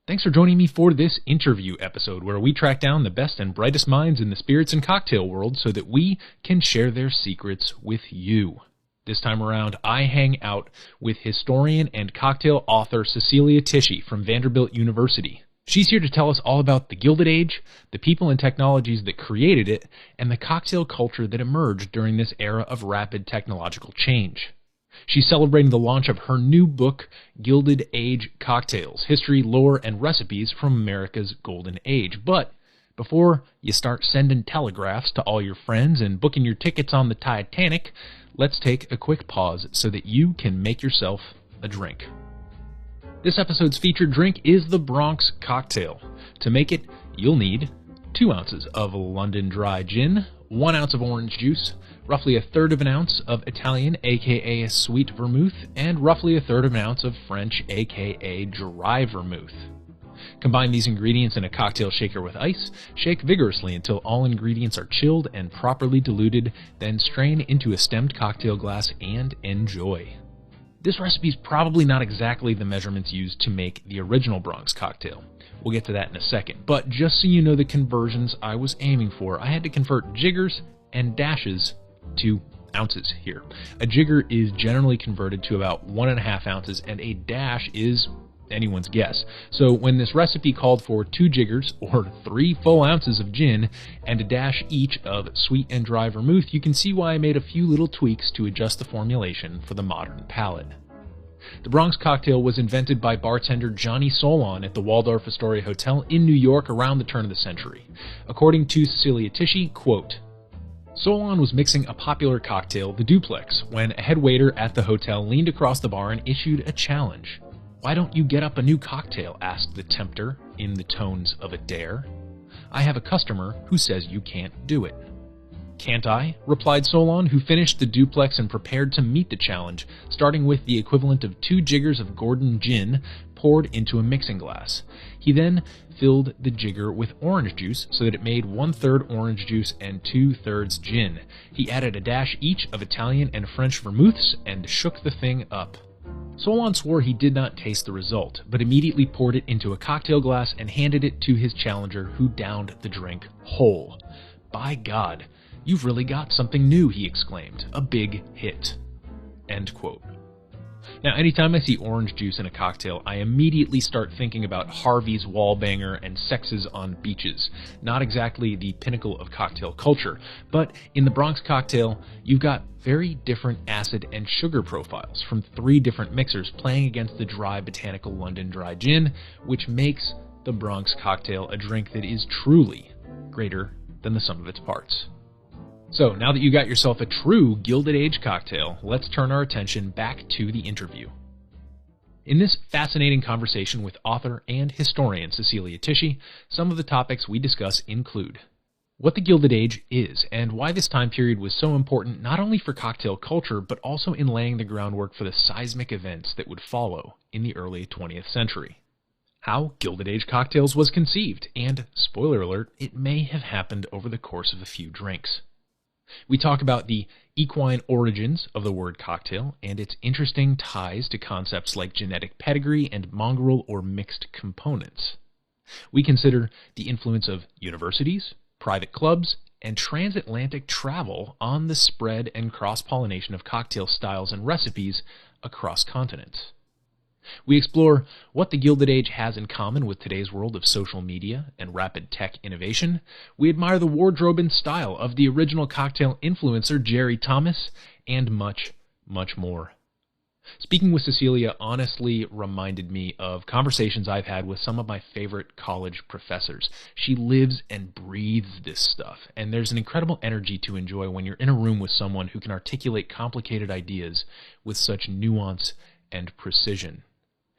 Thanks for joining me for this interview episode where we track down the best and brightest minds in the spirits and cocktail world so that we can share their secrets with you. This time around, I hang out with historian and cocktail author Cecelia Tichi from Vanderbilt University. She's here to tell us all about the Gilded Age, the people and technologies that created it, and the cocktail culture that emerged during this era of rapid technological change. She's celebrating the launch of her new book, Gilded Age Cocktails, History, Lore, and Recipes from America's Golden Age. But before you start sending telegraphs to all your friends and booking your tickets on the Titanic, let's take a quick pause so that you can make yourself a drink. This episode's featured drink is the Bronx Cocktail. To make it, you'll need 2 ounces of London Dry Gin, 1 ounce of orange juice, roughly 1/3 of an ounce of Italian, aka sweet vermouth, and roughly 1/3 of an ounce of French, aka dry vermouth. Combine these ingredients in a cocktail shaker with ice, shake vigorously until all ingredients are chilled and properly diluted, then strain into a stemmed cocktail glass and enjoy. This recipe is probably not exactly the measurements used to make the original Bronx cocktail. We'll get to that in a second, but just so you know the conversions I was aiming for, I had to convert jiggers and dashes to ounces here. A jigger is generally converted to about 1.5 ounces, and a dash is anyone's guess. So when this recipe called for 2 jiggers, or 3 full ounces of gin, and a dash each of sweet and dry vermouth, you can see why I made a few little tweaks to adjust the formulation for the modern palate. The Bronx cocktail was invented by bartender Johnny Solon at the Waldorf Astoria Hotel in New York around the turn of the century. According to Cecelia Tichi, quote, Solon was mixing a popular cocktail, the duplex, when a head waiter at the hotel leaned across the bar and issued a challenge. "Why don't you get up a new cocktail?" asked the tempter, in the tones of a dare. "I have a customer who says you can't do it." "Can't I?" replied Solon, who finished the duplex and prepared to meet the challenge, starting with the equivalent of 2 jiggers of Gordon gin poured into a mixing glass. He then filled the jigger with orange juice so that it made 1/3 orange juice and 2/3 gin. He added a dash each of Italian and French vermouths and shook the thing up. Solon swore he did not taste the result, but immediately poured it into a cocktail glass and handed it to his challenger, who downed the drink whole. "By God, you've really got something new," he exclaimed. "A big hit." End quote. Now, anytime I see orange juice in a cocktail, I immediately start thinking about Harvey's Wallbanger and sexes on beaches. Not exactly the pinnacle of cocktail culture, but in the Bronx cocktail, you've got very different acid and sugar profiles from 3 different mixers playing against the dry botanical London Dry Gin, which makes the Bronx cocktail a drink that is truly greater than the sum of its parts. So, now that you got yourself a true Gilded Age cocktail, let's turn our attention back to the interview. In this fascinating conversation with author and historian Cecelia Tichi, some of the topics we discuss include what the Gilded Age is and why this time period was so important not only for cocktail culture, but also in laying the groundwork for the seismic events that would follow in the early 20th century. How Gilded Age Cocktails was conceived, and, spoiler alert, it may have happened over the course of a few drinks. We talk about the equine origins of the word cocktail and its interesting ties to concepts like genetic pedigree and mongrel or mixed components. We consider the influence of universities, private clubs, and transatlantic travel on the spread and cross-pollination of cocktail styles and recipes across continents. We explore what the Gilded Age has in common with today's world of social media and rapid tech innovation. We admire the wardrobe and style of the original cocktail influencer Jerry Thomas, and much, much more. Speaking with Cecelia honestly reminded me of conversations I've had with some of my favorite college professors. She lives and breathes this stuff, and there's an incredible energy to enjoy when you're in a room with someone who can articulate complicated ideas with such nuance and precision.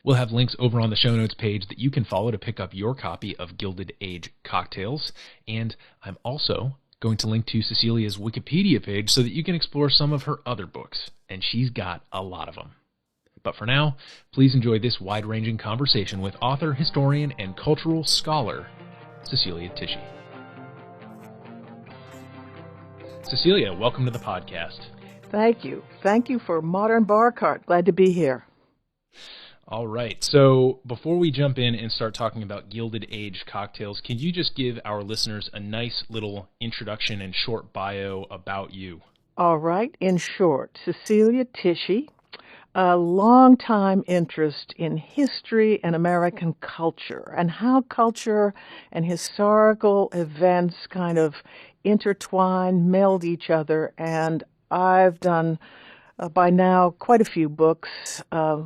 We'll have links over on the show notes page that you can follow to pick up your copy of Gilded Age Cocktails, and I'm also going to link to Cecelia's Wikipedia page so that you can explore some of her other books, and she's got a lot of them. But for now, please enjoy this wide-ranging conversation with author, historian, and cultural scholar, Cecelia Tichi. Cecelia, welcome to the podcast. Thank you. Thank you for Modern Bar Cart. Glad to be here. All right. So before we jump in and start talking about Gilded Age Cocktails, can you just give our listeners a nice little introduction and short bio about you? All right. In short, Cecelia Tichi, a long-time interest in history and American culture and how culture and historical events kind of intertwine, meld each other. And I've done by now quite a few books,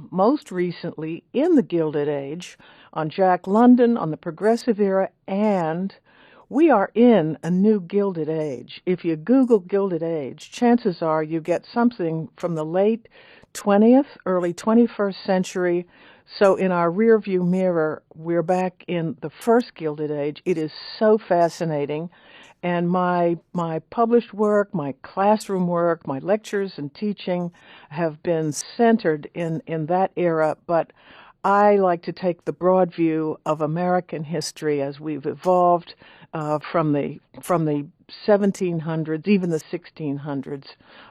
most recently in the Gilded Age, on Jack London, on the Progressive Era, and we are in a new Gilded Age. If you Google Gilded Age, chances are you get something from the late 20th, early 21st century. So in our rearview mirror, we're back in the first Gilded Age. It is so fascinating. And my published work, my classroom work, my lectures and teaching have been centered in that era. But I like to take the broad view of American history as we've evolved from the 1700s, even the 1600s,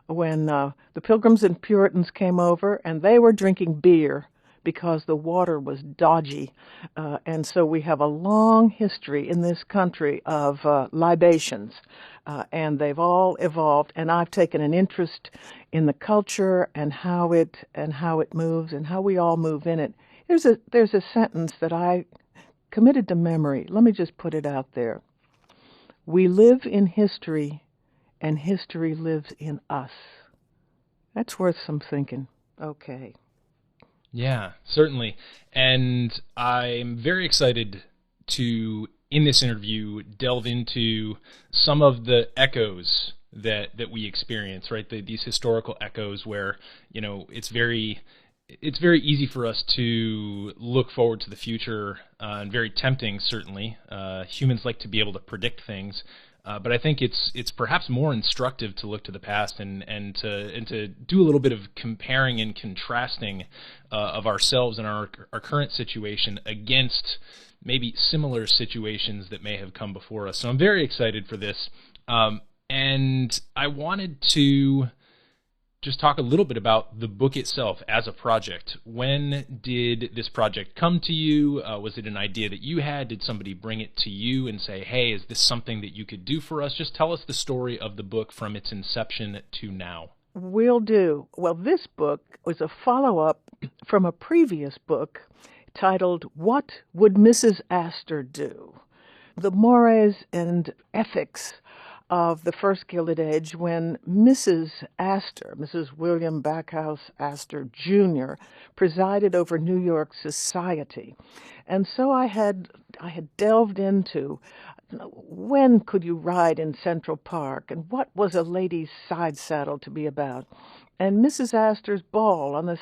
when the Pilgrims and Puritans came over and they were drinking beer because the water was dodgy. And so we have a long history in this country of libations, and they've all evolved. And I've taken an interest in the culture and how it moves and how we all move in it. There's a sentence that I committed to memory. Let me just put it out there. We live in history, and history lives in us. That's worth some thinking. Okay. Yeah, certainly. And I'm very excited to, in this interview, delve into some of the echoes that we experience, right? These historical echoes where, it's very easy for us to look forward to the future, and very tempting, certainly. Humans like to be able to predict things. But I think it's perhaps more instructive to look to the past and to do a little bit of comparing and contrasting of ourselves and our current situation against maybe similar situations that may have come before us. So I'm very excited for this, and I wanted to just talk a little bit about the book itself as a project. When did this project come to you? Was it an idea that you had? Did somebody bring it to you and say, hey, is this something that you could do for us? Just tell us the story of the book from its inception to now. Will do. Well, this book was a follow-up from a previous book titled What Would Mrs. Astor Do? The mores and ethics of the first Gilded Age when Mrs. Astor, Mrs. William Backhouse Astor Jr., presided over New York society. And so I had delved into when could you ride in Central Park and what was a lady's side saddle to be about. And Mrs. Astor's ball on the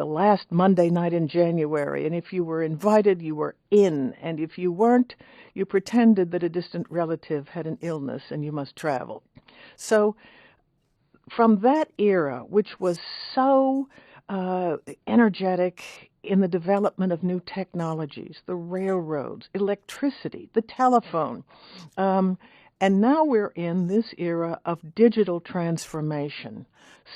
last Monday night in January. And if you were invited, you were in. And if you weren't, you pretended that a distant relative had an illness and you must travel. So from that era, which was so energetic in the development of new technologies, the railroads, electricity, the telephone, and now we're in this era of digital transformation.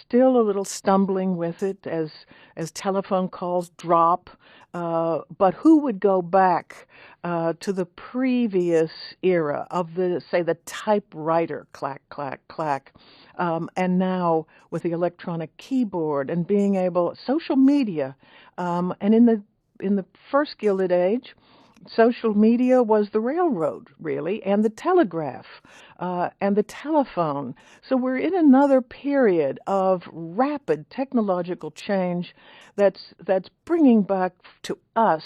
Still a little stumbling with it as telephone calls drop, but who would go back to the previous era of the typewriter, clack, clack, clack, and now with the electronic keyboard and being able, social media, and in the first Gilded Age, social media was the railroad, really, and the telegraph, and the telephone. So we're in another period of rapid technological change that's bringing back to us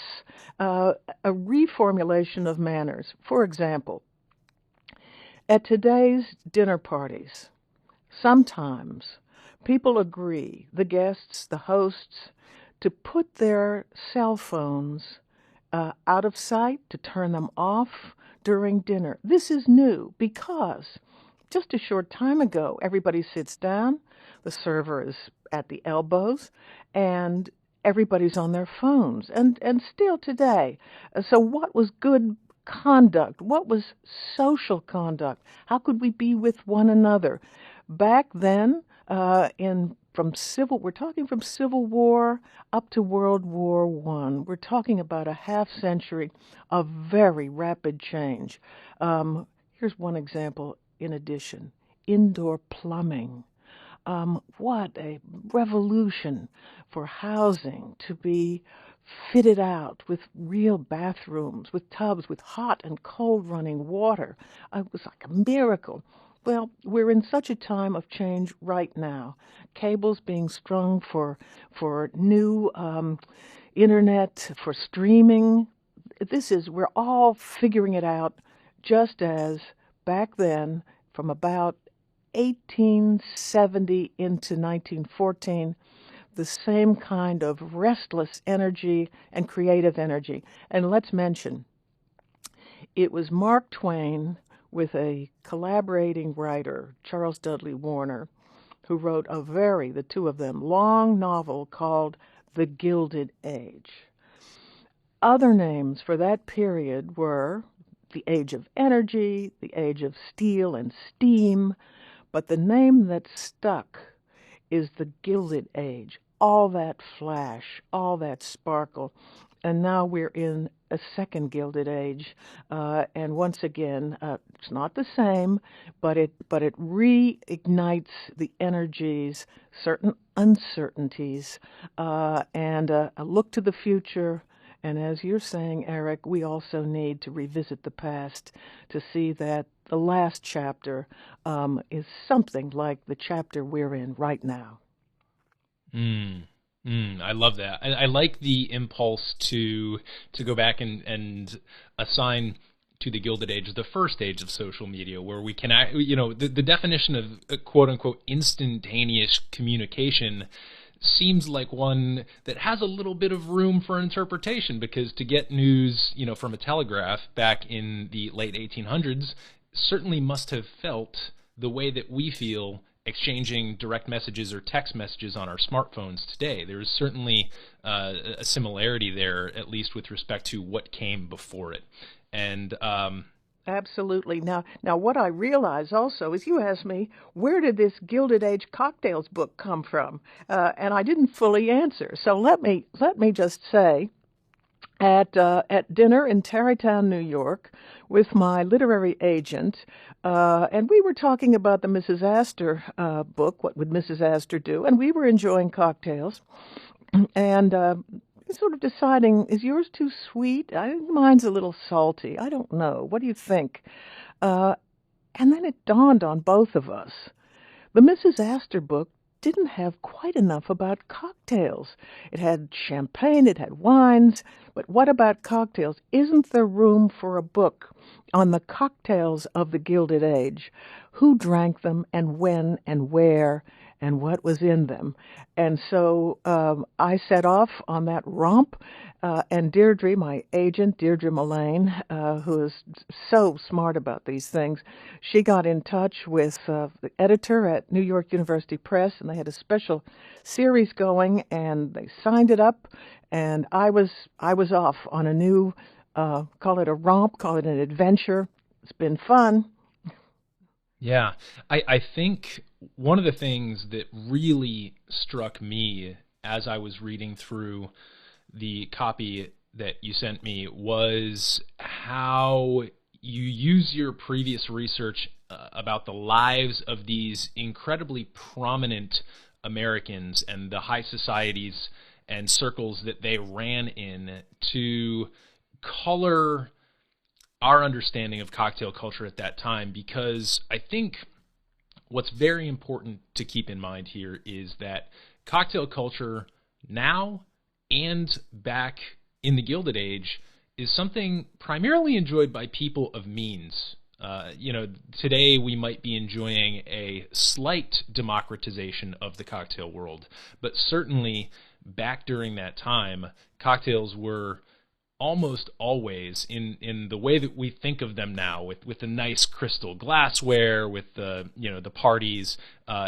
a reformulation of manners. For example, at today's dinner parties, sometimes people agree, the guests, the hosts, to put their cell phones out of sight, to turn them off during dinner. This is new because just a short time ago, everybody sits down, the server is at the elbows, and everybody's on their phones, and still today. So what was good conduct? What was social conduct? How could we be with one another? Back then, in we're talking from Civil War up to World War I. We're talking about a half century of very rapid change. Here's one example in addition: indoor plumbing. What a revolution for housing to be fitted out with real bathrooms, with tubs, with hot and cold running water. It was like a miracle. Well, we're in such a time of change right now. Cables being strung for new internet, for streaming. We're all figuring it out, just as back then, from about 1870 into 1914, the same kind of restless energy and creative energy. And let's mention, it was Mark Twain with a collaborating writer, Charles Dudley Warner, who wrote the two of them, long novel called The Gilded Age. Other names for that period were the Age of Energy, the Age of Steel and Steam, but the name that stuck is the Gilded Age. All that flash, all that sparkle, and now we're in a second Gilded Age, and once again, it's not the same, but it reignites the energies, certain uncertainties, and a look to the future. And as you're saying, Eric, we also need to revisit the past to see that the last chapter is something like the chapter we're in right now. I love that. I like the impulse to go back and assign to the Gilded Age the first age of social media, where we can, the definition of quote unquote instantaneous communication seems like one that has a little bit of room for interpretation, because to get news, from a telegraph back in the late 1800s certainly must have felt the way that we feel exchanging direct messages or text messages on our smartphones today. There is certainly a similarity there, at least with respect to what came before it. And absolutely. Now, what I realize also is you asked me, where did this Gilded Age Cocktails book come from? And I didn't fully answer. So let me just say, at dinner in Tarrytown, New York, with my literary agent, and we were talking about the Mrs. Astor book, What Would Mrs. Astor Do? And we were enjoying cocktails, and sort of deciding, is yours too sweet? Mine's a little salty. I don't know. What do you think? And then it dawned on both of us. The Mrs. Astor book didn't have quite enough about cocktails. It had champagne, it had wines, but what about cocktails? Isn't there room for a book on the cocktails of the Gilded Age? Who drank them, and when, and where, and what was in them? And so I set off on that romp, and Deirdre, my agent, Deirdre Mullane, who is so smart about these things, she got in touch with the editor at New York University Press, and they had a special series going, and they signed it up, and I was off on a new, call it a romp, call it an adventure. It's been fun. Yeah, I think one of the things that really struck me as I was reading through the copy that you sent me was how you use your previous research about the lives of these incredibly prominent Americans and the high societies and circles that they ran in to color our understanding of cocktail culture at that time, because I think what's very important to keep in mind here is that cocktail culture now and back in the Gilded Age is something primarily enjoyed by people of means. Today we might be enjoying a slight democratization of the cocktail world, but certainly back during that time, cocktails were almost always in the way that we think of them now, with the nice crystal glassware, with the parties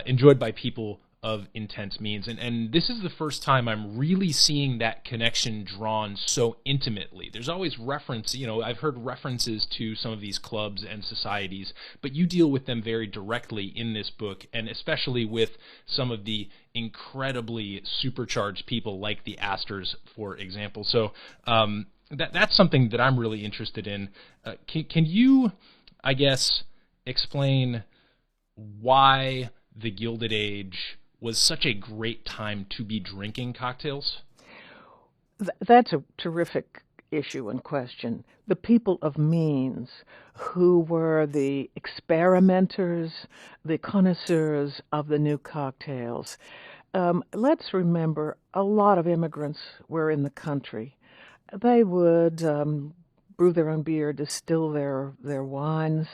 enjoyed by people of intense means. And this is the first time I'm really seeing that connection drawn so intimately. There's always reference, I've heard references to some of these clubs and societies, but you deal with them very directly in this book, and especially with some of the incredibly supercharged people like the Astors, for example. So that's something that I'm really interested in. Can you, I guess, explain why the Gilded Age was such a great time to be drinking cocktails? That's a terrific issue and question. The people of means, who were the experimenters, the connoisseurs of the new cocktails. Let's remember, a lot of immigrants were in the country. They would brew their own beer, distill their wines.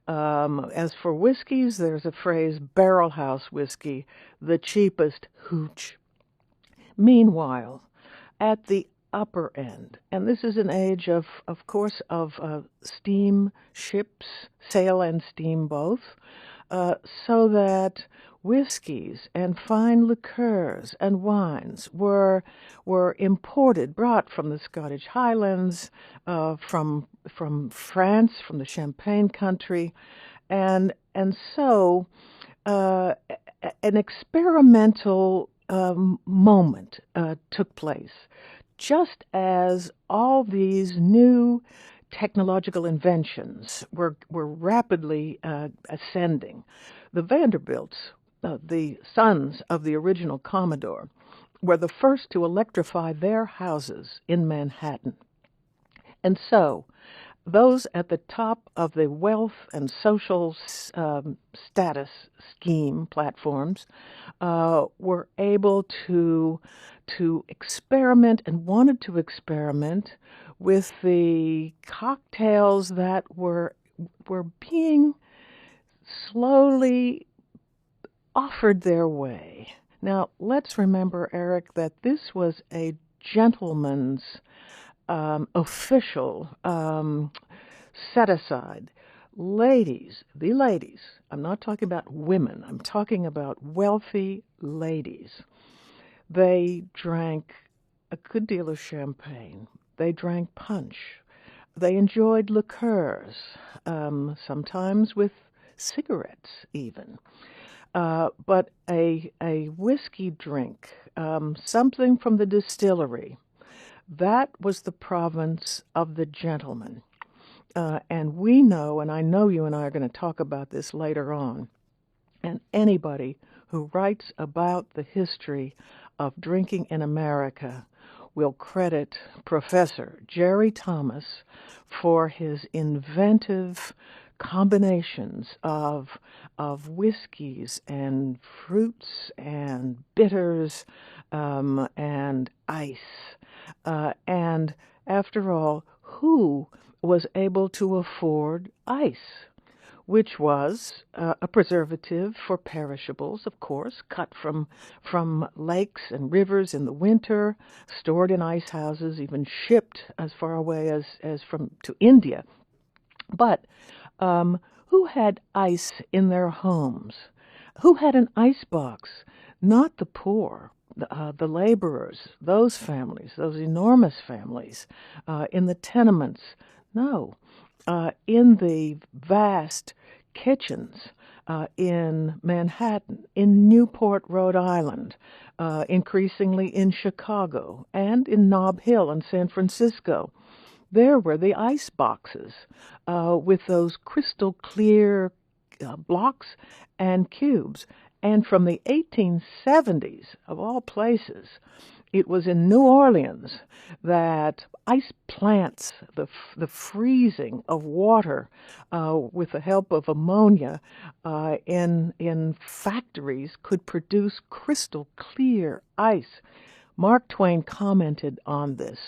As for whiskeys, there's a phrase, barrel house whiskey, the cheapest hooch. Meanwhile, at the upper end, and this is an age of course, of steam ships, sail and steam both, so that whiskeys and fine liqueurs and wines were imported, brought from the Scottish Highlands, from France, from the Champagne country, and so an experimental moment took place, just as all these new technological inventions were rapidly ascending. The Vanderbilts, the sons of the original Commodore, were the first to electrify their houses in Manhattan. And so those at the top of the wealth and social status scheme platforms were able to experiment and wanted to experiment with the cocktails that were being slowly offered their way. Now, let's remember, Eric, that this was a gentleman's official set-aside. Ladies, I'm not talking about women, I'm talking about wealthy ladies. They drank a good deal of champagne. They drank punch. They enjoyed liqueurs, sometimes with cigarettes even. But a whiskey drink, something from the distillery, that was the province of the gentleman. And we know, and I know you and I are going to talk about this later on, and anybody who writes about the history of drinking in America will credit Professor Jerry Thomas for his inventive combinations of whiskeys and fruits and bitters and ice. And after all, who was able to afford ice, which was a preservative for perishables, of course, cut from lakes and rivers in the winter, stored in ice houses, even shipped as far away as to India. But who had ice in their homes? Who had an ice box? Not the poor, the laborers, those families, those enormous families in the tenements. No, in the vast kitchens in Manhattan, in Newport, Rhode Island, increasingly in Chicago, and in Nob Hill in San Francisco. There were the ice boxes with those crystal clear blocks and cubes. And from the 1870s, of all places, it was in New Orleans that ice plants, the freezing of water with the help of ammonia in factories, could produce crystal clear ice. Mark Twain commented on this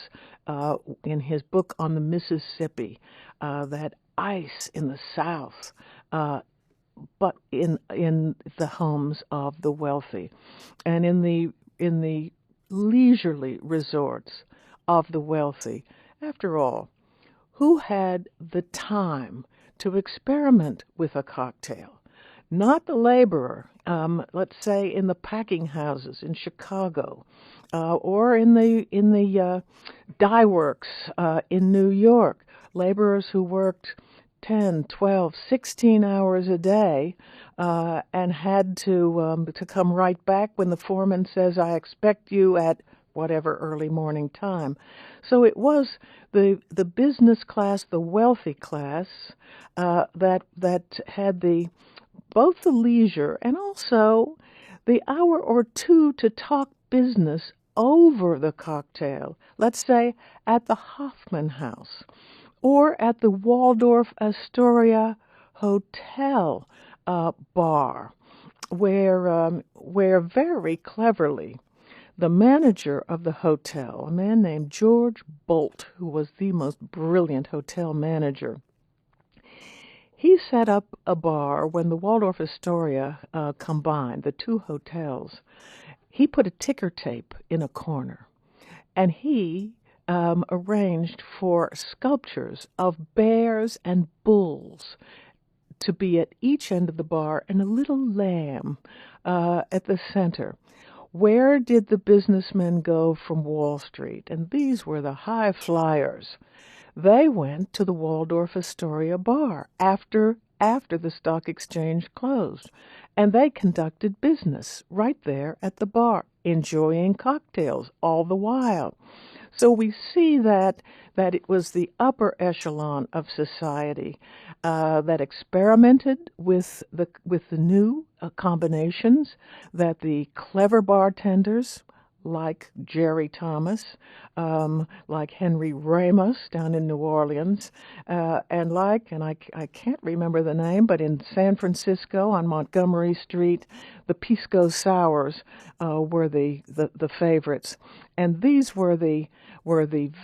in his book on the Mississippi, that ice in the South, but in the homes of the wealthy, and in the leisurely resorts of the wealthy. After all, who had the time to experiment with a cocktail, not the laborer. Let's say in the packing houses in Chicago, or in the dye works in New York, laborers who worked 10, 12, 16 hours a day, and had to come right back when the foreman says, "I expect you at whatever early morning time." So it was the business class, the wealthy class, that had both the leisure and also the hour or two to talk business over the cocktail. Let's say at the Hoffman House or at the Waldorf Astoria Hotel bar, where very cleverly the manager of the hotel, a man named George Bolt, who was the most brilliant hotel manager, he set up a bar when the Waldorf Astoria combined, the two hotels. He put a ticker tape in a corner, and he arranged for sculptures of bears and bulls to be at each end of the bar and a little lamb at the center. Where did the businessmen go from Wall Street? And these were the high flyers. They went to the Waldorf Astoria bar after the stock exchange closed, and they conducted business right there at the bar, enjoying cocktails all the while. So we see that it was the upper echelon of society that experimented with the new combinations, that the clever bartenders like Jerry Thomas, like Henry Ramos down in New Orleans, and I can't remember the name, but in San Francisco on Montgomery Street, the Pisco Sours were the favorites. And these were the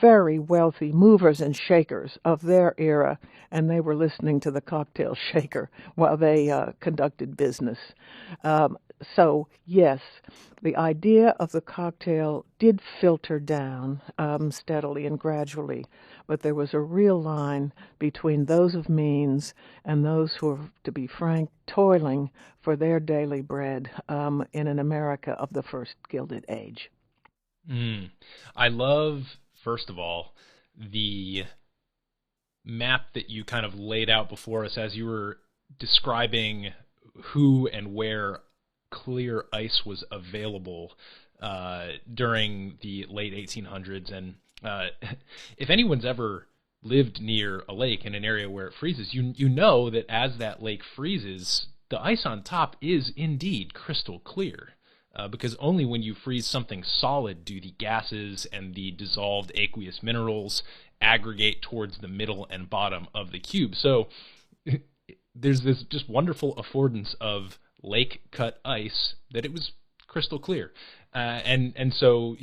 very wealthy movers and shakers of their era, and they were listening to the cocktail shaker while they conducted business. So, yes, the idea of the cocktail did filter down steadily and gradually, but there was a real line between those of means and those who were, to be frank, toiling for their daily bread in an America of the first Gilded Age. I love, first of all, the map that you kind of laid out before us as you were describing who and where clear ice was available during the late 1800s. And if anyone's ever lived near a lake in an area where it freezes, you know that as that lake freezes, the ice on top is indeed crystal clear. Because only when you freeze something solid do the gases and the dissolved aqueous minerals aggregate towards the middle and bottom of the cube. So there's this just wonderful affordance of lake-cut ice that it was crystal clear. And so,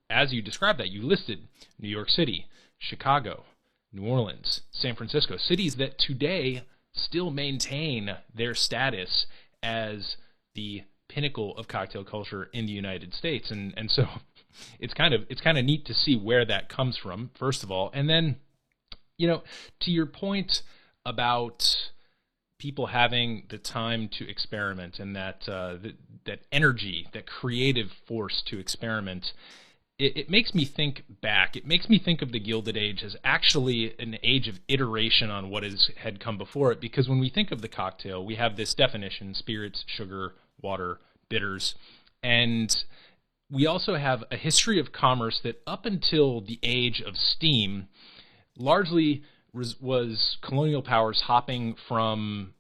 as you described that, you listed New York City, Chicago, New Orleans, San Francisco, cities that today still maintain their status as the pinnacle of cocktail culture in the United States. And so it's kind of neat to see where that comes from, first of all. And then, to your point about people having the time to experiment and that energy, that creative force to experiment, it makes me think back. It makes me think of the Gilded Age as actually an age of iteration on what had come before it, because when we think of the cocktail, we have this definition: spirits, sugar, water, bitters, and we also have a history of commerce that up until the age of steam largely was colonial powers hopping from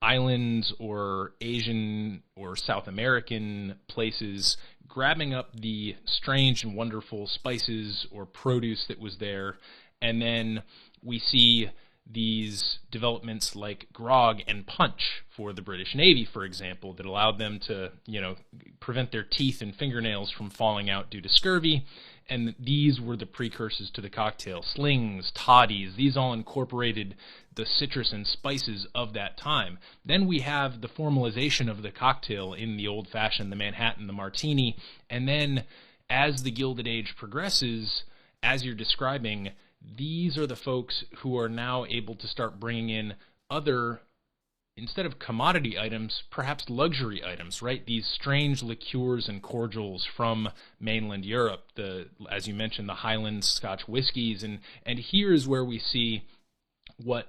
islands or Asian or South American places, grabbing up the strange and wonderful spices or produce that was there, and then we see these developments like grog and punch for the British Navy, for example, that allowed them to, prevent their teeth and fingernails from falling out due to scurvy. And these were the precursors to the cocktail. Slings, toddies, these all incorporated the citrus and spices of that time. Then we have the formalization of the cocktail in the old-fashioned, the Manhattan, the martini. And then as the Gilded Age progresses, as you're describing, these are the folks who are now able to start bringing in other instead of commodity items, perhaps luxury items, right? These strange liqueurs and cordials from mainland Europe, as you mentioned, the Highland Scotch whiskies, and here's where we see what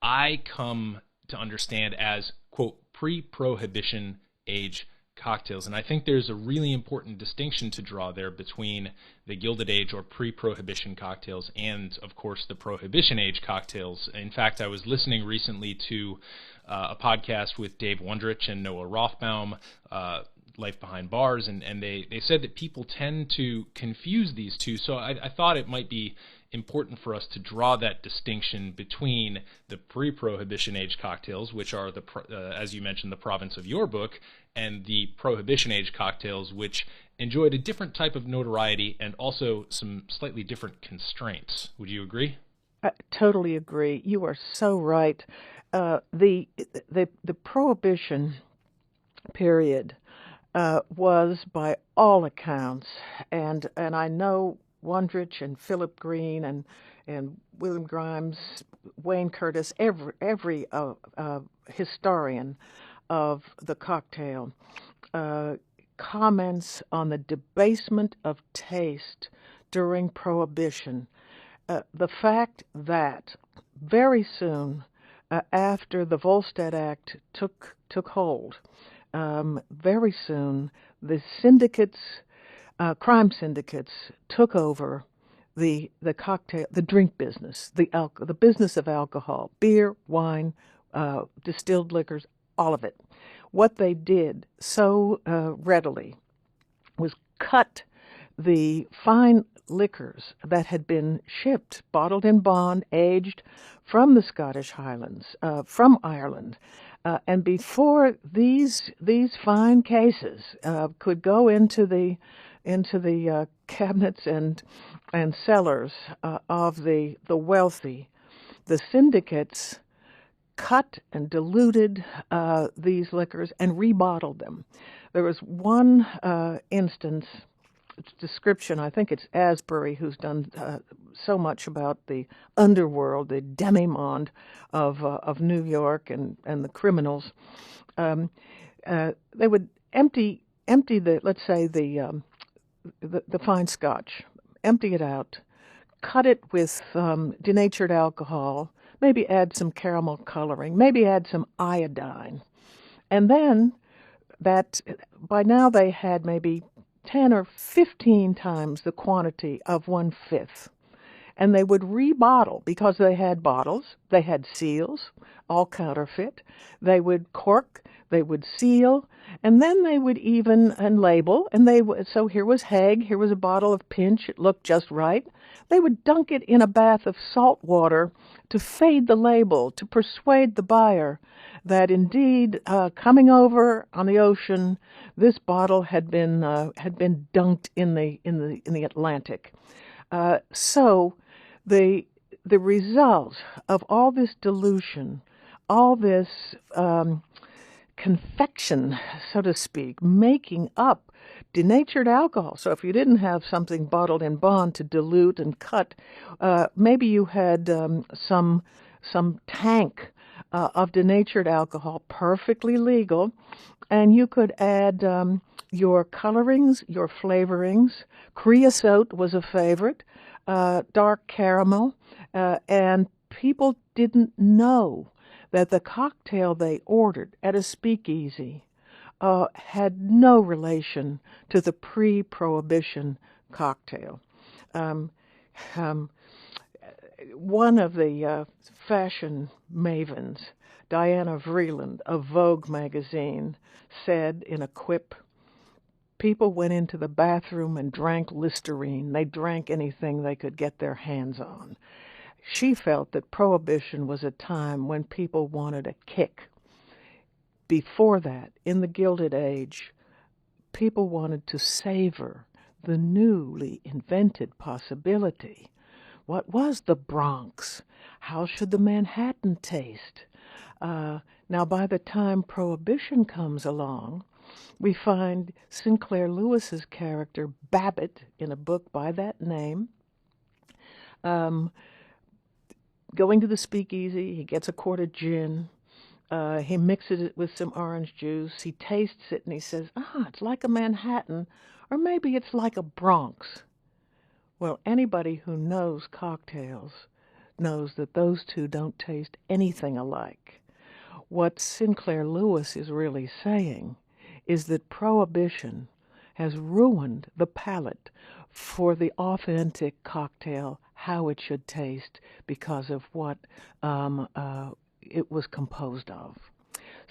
I come to understand as, quote, pre-prohibition age cocktails. And I think there's a really important distinction to draw there between the Gilded Age or pre-prohibition cocktails and, of course, the Prohibition age cocktails. In fact, I was listening recently to a podcast with Dave Wondrich and Noah Rothbaum, Life Behind Bars, and they said that people tend to confuse these two. So I thought it might be important for us to draw that distinction between the pre-prohibition age cocktails, which are as you mentioned, the province of your book, and the Prohibition age cocktails, which enjoyed a different type of notoriety and also some slightly different constraints. Would you agree? I totally agree. You are so right. The Prohibition period was, by all accounts, and I know Wondrich and Philip Green and William Grimes, Wayne Curtis, every historian of the cocktail comments on the debasement of taste during Prohibition. The fact that very soon after the Volstead Act took hold, very soon the syndicates, crime syndicates, took over the drink business, the business of alcohol, beer, wine, distilled liquors, all of it. What they did so readily was cut the fine liquors that had been shipped, bottled in bond, aged from the Scottish Highlands, from Ireland. And before these fine cases could go into the cabinets and cellars of the wealthy, the syndicates cut and diluted these liquors and rebottled them. There was one instance, description, I think it's Asbury who's done so much about the underworld, the demi-monde of New York and the criminals. They would empty let's say the fine scotch, empty it out, cut it with denatured alcohol, maybe add some caramel coloring, maybe add some iodine, and then by now they had maybe 10 or 15 times the quantity of 1/5. And they would rebottle because they had bottles, they had seals, all counterfeit. They would cork, they would seal, and then they would even label. And so here was Haig, here was a bottle of Pinch, it looked just right. They would dunk it in a bath of salt water to fade the label, to persuade the buyer that indeed, coming over on the ocean, this bottle had been dunked in the Atlantic. So the result of all this dilution, all this confection, so to speak, making up denatured alcohol. So if you didn't have something bottled in bond to dilute and cut, maybe you had some tank of denatured alcohol, perfectly legal, and you could add your colorings, your flavorings. Creosote was a favorite, dark caramel, and people didn't know that the cocktail they ordered at a speakeasy had no relation to the pre-Prohibition cocktail. One of the fashion mavens, Diana Vreeland of Vogue magazine, said in a quip, people went into the bathroom and drank Listerine. They drank anything they could get their hands on. She felt that Prohibition was a time when people wanted a kick. Before that, in the Gilded Age, people wanted to savor the newly invented possibility. What was the Bronx? How should the Manhattan taste? Now, by the time Prohibition comes along, we find Sinclair Lewis's character, Babbitt, in a book by that name, going to the speakeasy. He gets a quart of gin. He mixes it with some orange juice. He tastes it and he says, it's like a Manhattan, or maybe it's like a Bronx. Well, anybody who knows cocktails knows that those two don't taste anything alike. What Sinclair Lewis is really saying is that Prohibition has ruined the palate for the authentic cocktail, how it should taste, because of what it was composed of.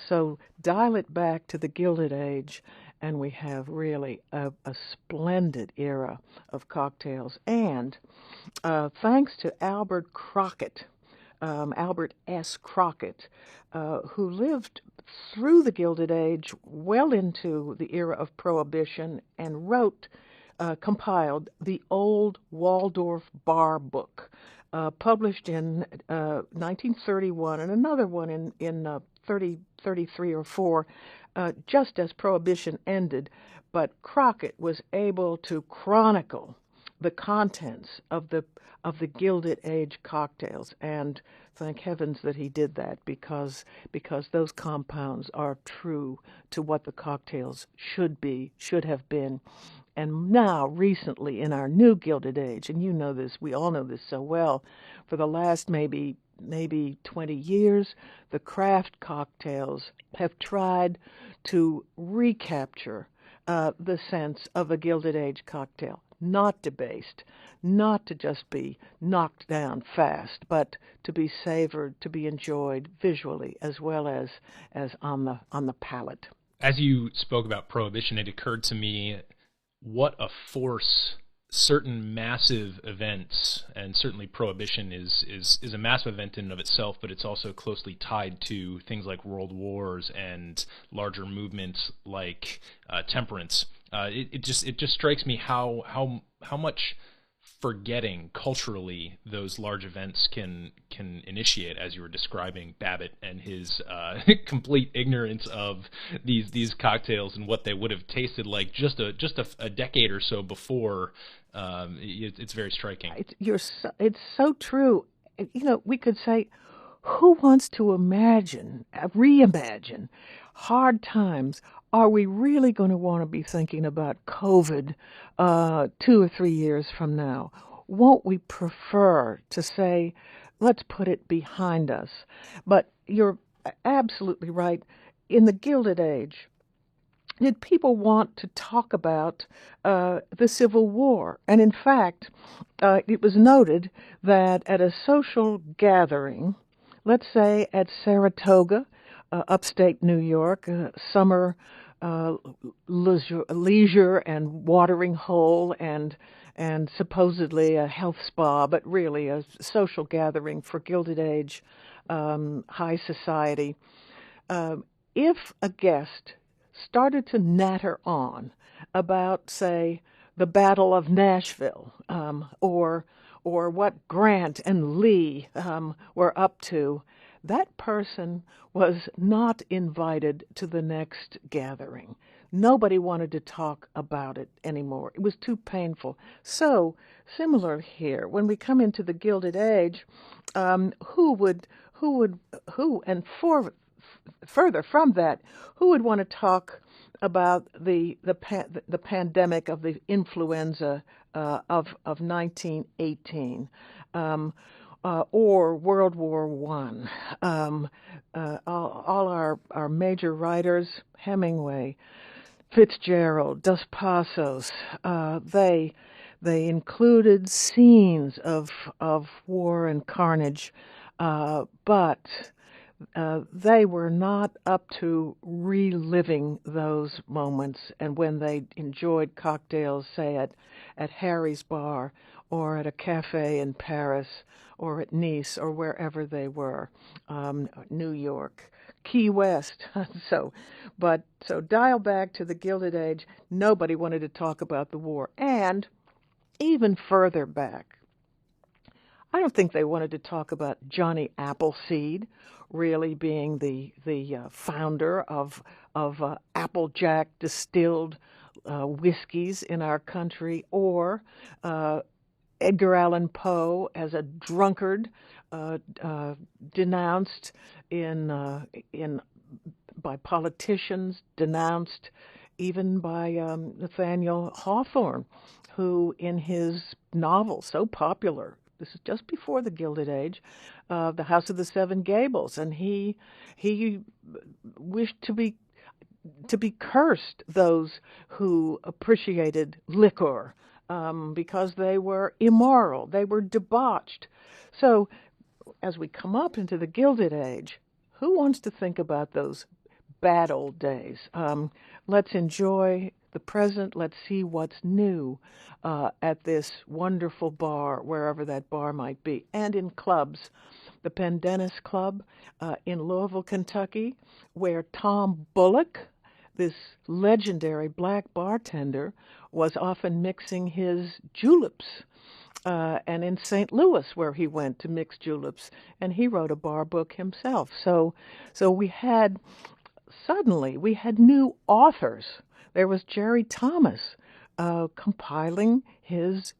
So dial it back to the Gilded Age, and we have really a splendid era of cocktails. And thanks to Albert Crockett, Albert S. Crockett, who lived through the Gilded Age, well into the era of Prohibition, and compiled the Old Waldorf Bar Book, published in 1931, and another one in 33 or 4, just as Prohibition ended. But Crockett was able to chronicle the contents of the Gilded Age cocktails, and thank heavens that he did that, because those compounds are true to what the cocktails should have been. And now, recently, in our new Gilded Age, and you know this, we all know this so well, for the last maybe 20 years, the craft cocktails have tried to recapture the sense of a Gilded Age cocktail, not debased, not to just be knocked down fast, but to be savored, to be enjoyed visually as well as on the palate. As you spoke about Prohibition, it occurred to me what a force certain massive events, and certainly Prohibition is a massive event in and of itself, but it's also closely tied to things like world wars and larger movements like temperance. It just strikes me how much forgetting culturally those large events can initiate, as you were describing Babbitt and his complete ignorance of these cocktails and what they would have tasted like just a decade or so before. It's very striking. It's so true. We could say, who wants to reimagine hard times? Are we really going to want to be thinking about COVID 2 or 3 years from now? Won't we prefer to say, let's put it behind us? But you're absolutely right. In the Gilded Age, did people want to talk about the Civil War? And in fact, it was noted that at a social gathering, let's say at Saratoga, upstate New York, summer leisure and watering hole and supposedly a health spa, but really a social gathering for Gilded Age high society. If a guest started to natter on about, say, the Battle of Nashville, or what Grant and Lee were up to, that person was not invited to the next gathering. Nobody wanted to talk about it anymore. It was too painful. So, similar here, when we come into the Gilded Age, further from that, who would want to talk about the pandemic of the influenza of 1918, or World War I? All our major writers, Hemingway, Fitzgerald, Dos Passos, they included scenes of war and carnage, but they were not up to reliving those moments. And when they enjoyed cocktails, say at Harry's Bar or at a cafe in Paris or at Nice or wherever they were, New York, Key West. So dial back to the Gilded Age. Nobody wanted to talk about the war. And even further back, I don't think they wanted to talk about Johnny Appleseed really being the founder of Applejack distilled whiskeys in our country, or Edgar Allan Poe as a drunkard, denounced in by politicians, denounced even by Nathaniel Hawthorne, who in his novel, so popular, this is just before the Gilded Age, The House of the Seven Gables, and he wished to be cursed those who appreciated liquor, because they were immoral, they were debauched. So as we come up into the Gilded Age, who wants to think about those bad old days? Let's enjoy the present. Let's see what's new at this wonderful bar, wherever that bar might be, and in clubs. The Pendennis Club in Louisville, Kentucky, where Tom Bullock, this legendary black bartender, was often mixing his juleps. And in St. Louis, where he went to mix juleps, and he wrote a bar book himself. So suddenly we had new authors. There was Jerry Thomas compiling his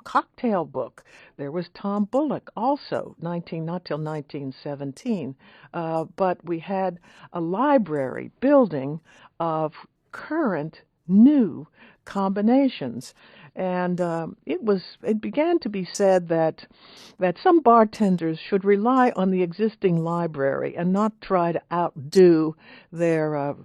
cocktail book. There was Tom Bullock, also not till 1917, but we had a library building of current new combinations. And it began to be said that some bartenders should rely on the existing library and not try to outdo their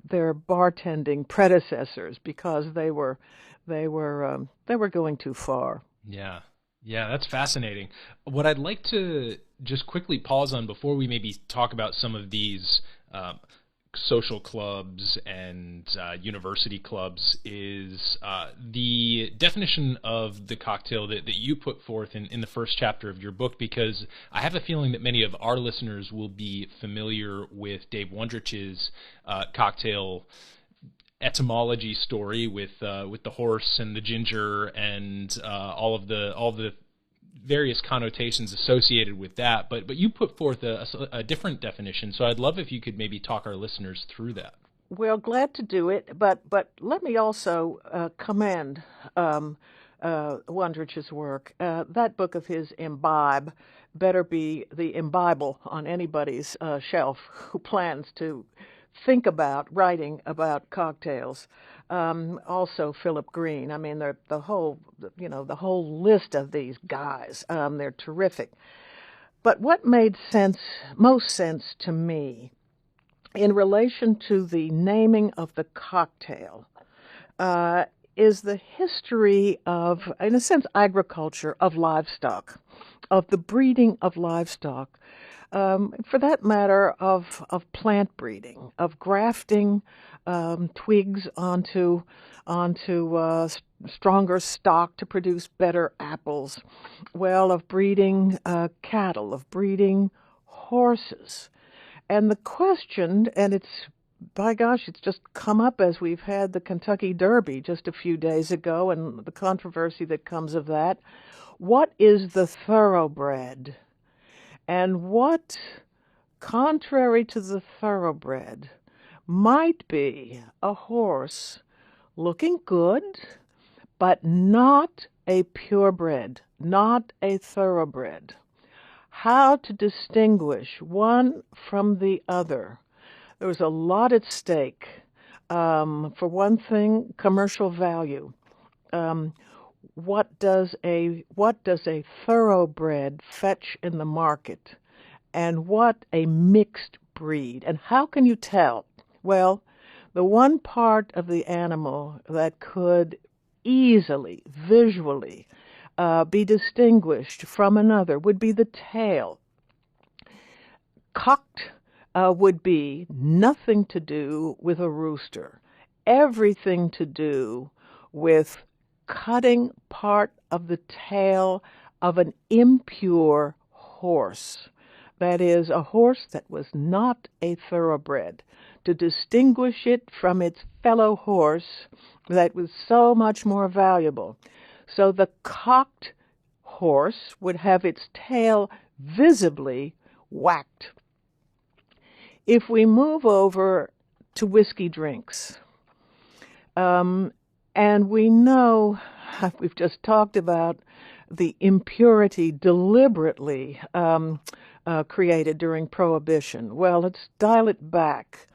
bartending predecessors, because they were going too far. Yeah. Yeah, that's fascinating. What I'd like to just quickly pause on before we maybe talk about some of these social clubs and university clubs is the definition of the cocktail that you put forth in the first chapter of your book, because I have a feeling that many of our listeners will be familiar with Dave Wondrich's cocktail etymology story with the horse and the ginger and all of the various connotations associated with that. But you put forth a different definition, so I'd love if you could maybe talk our listeners through that. Well, glad to do it, but let me also commend Wondrich's work. That book of his, Imbibe, better be the imbible on anybody's shelf who plans to think about writing about cocktails. Also Philip Green. I mean, the whole list of these guys. They're terrific. But what made most sense to me in relation to the naming of the cocktail is the history of, in a sense, agriculture of livestock, of the breeding of livestock. For that matter, of plant breeding, of grafting twigs onto stronger stock to produce better apples. Well, of breeding cattle, of breeding horses. And the question, and it's, by gosh, it's just come up as we've had the Kentucky Derby just a few days ago, and the controversy that comes of that. What is the thoroughbred? And what, contrary to the thoroughbred, might be a horse looking good, but not a purebred, not a thoroughbred? How to distinguish one from the other? There was a lot at stake. For one thing, commercial value. What does a thoroughbred fetch in the market, and what a mixed breed? And how can you tell? Well, the one part of the animal that could easily, visually, be distinguished from another would be the tail. Cocked would be nothing to do with a rooster, everything to do with cutting part of the tail of an impure horse. That is, a horse that was not a thoroughbred, to distinguish it from its fellow horse that was so much more valuable. So the cocked horse would have its tail visibly whacked. If we move over to whiskey drinks, and we know, we've just talked about the impurity deliberately created during Prohibition? Well, let's dial it back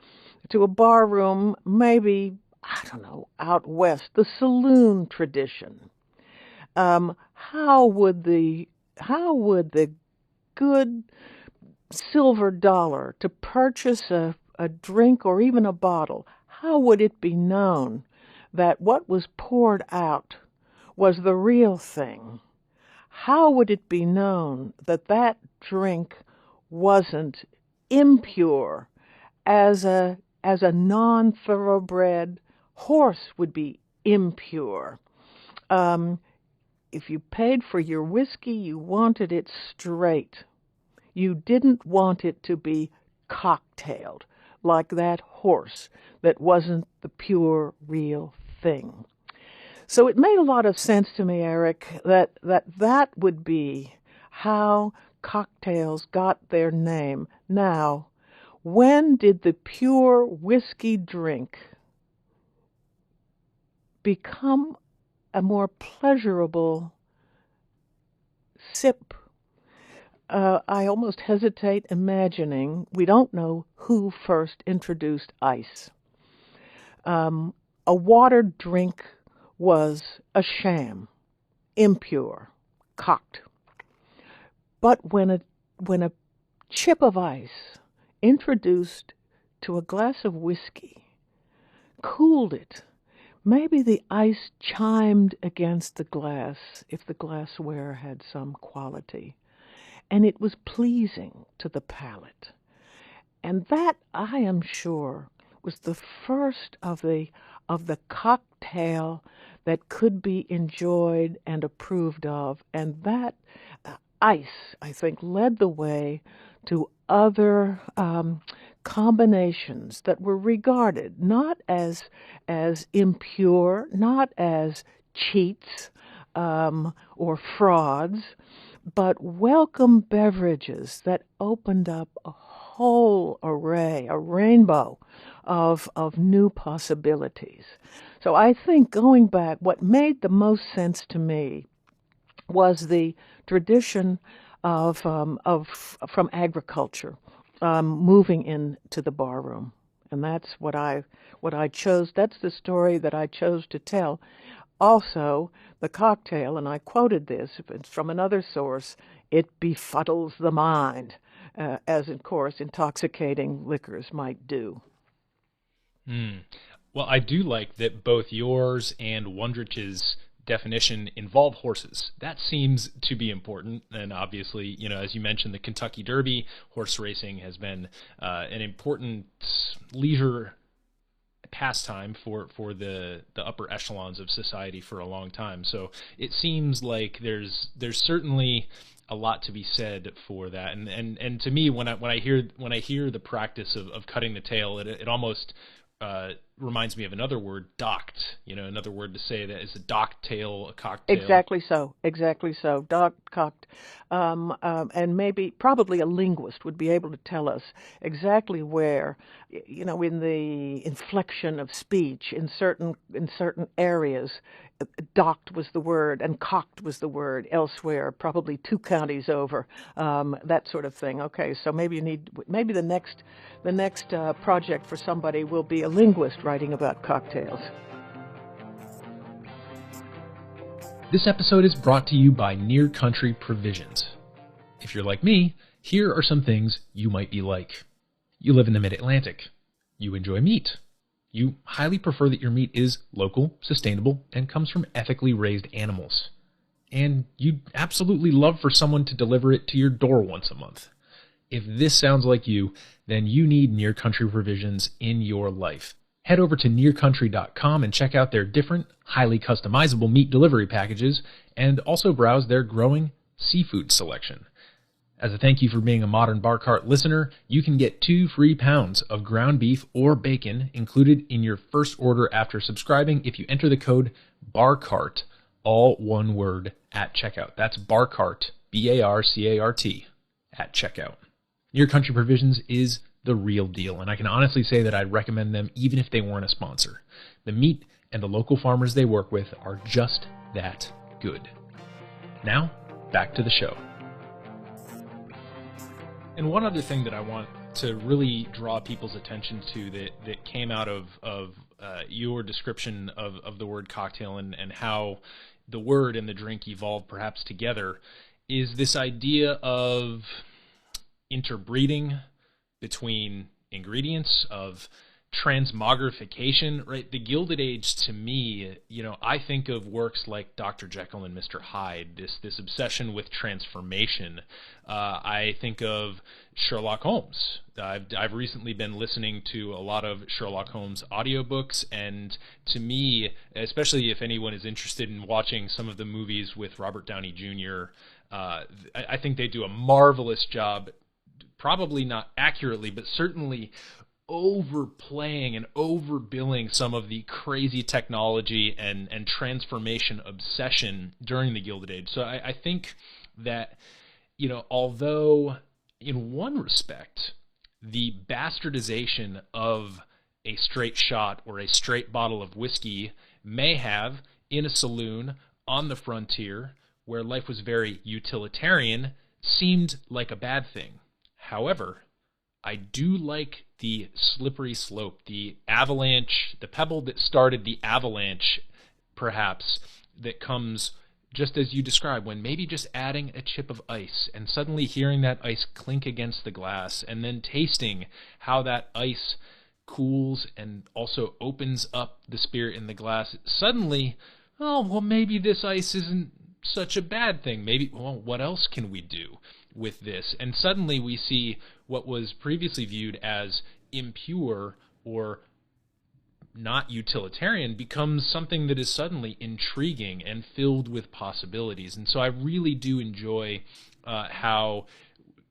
to a bar room, maybe, I don't know, out west, the saloon tradition. How would the good silver dollar to purchase a drink or even a bottle, how would it be known that what was poured out was the real thing? How would it be known that that drink wasn't impure as a non-thoroughbred horse would be impure? If you paid for your whiskey, you wanted it straight. You didn't want it to be cocktailed like that horse that wasn't the pure, real thing. So it made a lot of sense to me, Eric, that would be how cocktails got their name. Now, when did the pure whiskey drink become a more pleasurable sip? I almost hesitate imagining. We don't know who first introduced ice. A watered drink was a sham, impure, cocked. But when a chip of ice introduced to a glass of whiskey cooled it, maybe the ice chimed against the glass if the glassware had some quality, and it was pleasing to the palate. And that, I am sure, was the first of the cocktail that could be enjoyed and approved of, and that ice, I think, led the way to other combinations that were regarded not as impure, not as cheats or frauds, but welcome beverages that opened up a whole array, a rainbow of new possibilities. So I think, going back, what made the most sense to me was the tradition of from agriculture moving into the barroom, and that's what I chose. That's the story that I chose to tell. Also, the cocktail, and I quoted this, if it's from another source, it befuddles the mind, as, of course, intoxicating liquors might do. Well, I do like that both yours and Wondrich's definition involve horses. That seems to be important, and obviously, as you mentioned, the Kentucky Derby, horse racing has been an important leisure pastime for the upper echelons of society for a long time. So it seems like there's certainly a lot to be said for that. And to me, when I hear the practice of cutting the tail, it almost reminds me of another word, docked. Another word to say that is a docked tail, a cocktail. Exactly so. Docked, cocked. And probably a linguist would be able to tell us exactly where, in the inflection of speech in certain areas, docked was the word and cocked was the word. Elsewhere, probably 2 counties over, that sort of thing. Okay, so maybe the next project for somebody will be a linguist writing about cocktails. This episode is brought to you by Near Country Provisions. If you're like me, here are some things you might be like. You live in the Mid-Atlantic. You enjoy meat. You highly prefer that your meat is local, sustainable, and comes from ethically raised animals. And you'd absolutely love for someone to deliver it to your door once a month. If this sounds like you, then you need Near Country Provisions in your life. Head over to nearcountry.com and check out their different, highly customizable meat delivery packages, and also browse their growing seafood selection. As a thank you for being a Modern Bar Cart listener, you can get 2 free pounds of ground beef or bacon included in your first order after subscribing if you enter the code BARCART, all one word, at checkout. That's BARCART, B-A-R-C-A-R-T, at checkout. Near Country Provisions is the real deal, and I can honestly say that I'd recommend them even if they weren't a sponsor. The meat and the local farmers they work with are just that good. Now, back to the show. And one other thing that I want to really draw people's attention to that came out of your description of the word cocktail and how the word and the drink evolved perhaps together is this idea of interbreeding between ingredients, of transmogrification, right? The Gilded Age, to me, I think of works like Dr. Jekyll and Mr. Hyde, this obsession with transformation. I think of Sherlock Holmes. I've recently been listening to a lot of Sherlock Holmes audiobooks, and to me, especially if anyone is interested in watching some of the movies with Robert Downey Jr., I think they do a marvelous job, probably not accurately, but certainly overplaying and overbilling some of the crazy technology and transformation obsession during the Gilded Age. So I think that, although in one respect, the bastardization of a straight shot or a straight bottle of whiskey may have, in a saloon on the frontier where life was very utilitarian, seemed like a bad thing. However, I do like the slippery slope, the avalanche, the pebble that started the avalanche, perhaps, that comes just as you described, when maybe just adding a chip of ice and suddenly hearing that ice clink against the glass and then tasting how that ice cools and also opens up the spirit in the glass. Suddenly, maybe this ice isn't such a bad thing. Maybe, what else can we do with this? And suddenly we see what was previously viewed as impure or not utilitarian becomes something that is suddenly intriguing and filled with possibilities. And so I really do enjoy how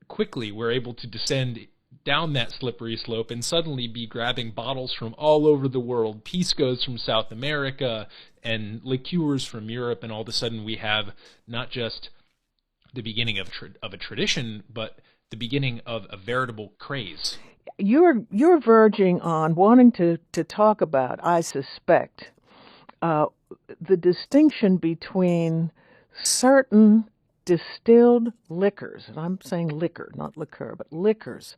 quickly we're able to descend down that slippery slope and suddenly be grabbing bottles from all over the world, piscos from South America and liqueurs from Europe, and all of a sudden we have not just the beginning of a tradition, but the beginning of a veritable craze. You're verging on wanting to talk about, I suspect, the distinction between certain distilled liquors, and I'm saying liquor, not liqueur, but liquors,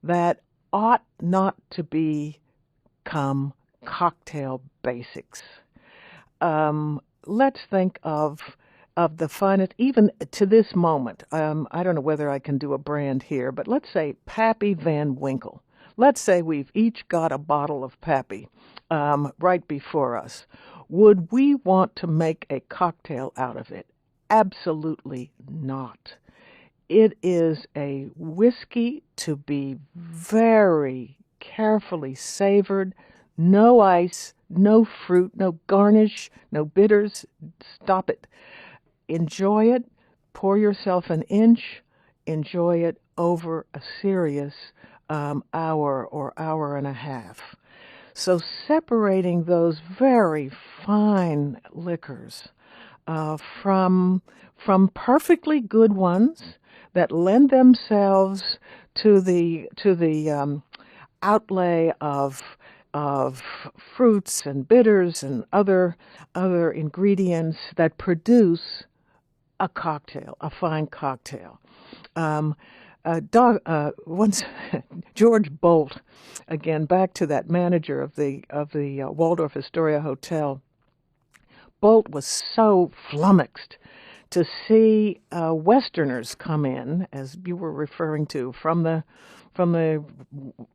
that ought not to become cocktail basics. Let's think of the finest, even to this moment. I don't know whether I can do a brand here, but let's say Pappy Van Winkle. Let's say we've each got a bottle of Pappy right before us. Would we want to make a cocktail out of it? Absolutely not. It is a whiskey to be very carefully savored, no ice, no fruit, no garnish, no bitters. Stop it. Enjoy it, pour yourself an inch, enjoy it over a serious hour or hour and a half. So separating those very fine liquors from perfectly good ones that lend themselves to the outlay of fruits and bitters and other ingredients that produce a cocktail, a fine cocktail. Once George Bolt, again back to that manager of the Waldorf Astoria Hotel, Bolt was so flummoxed to see Westerners come in, as you were referring to, from the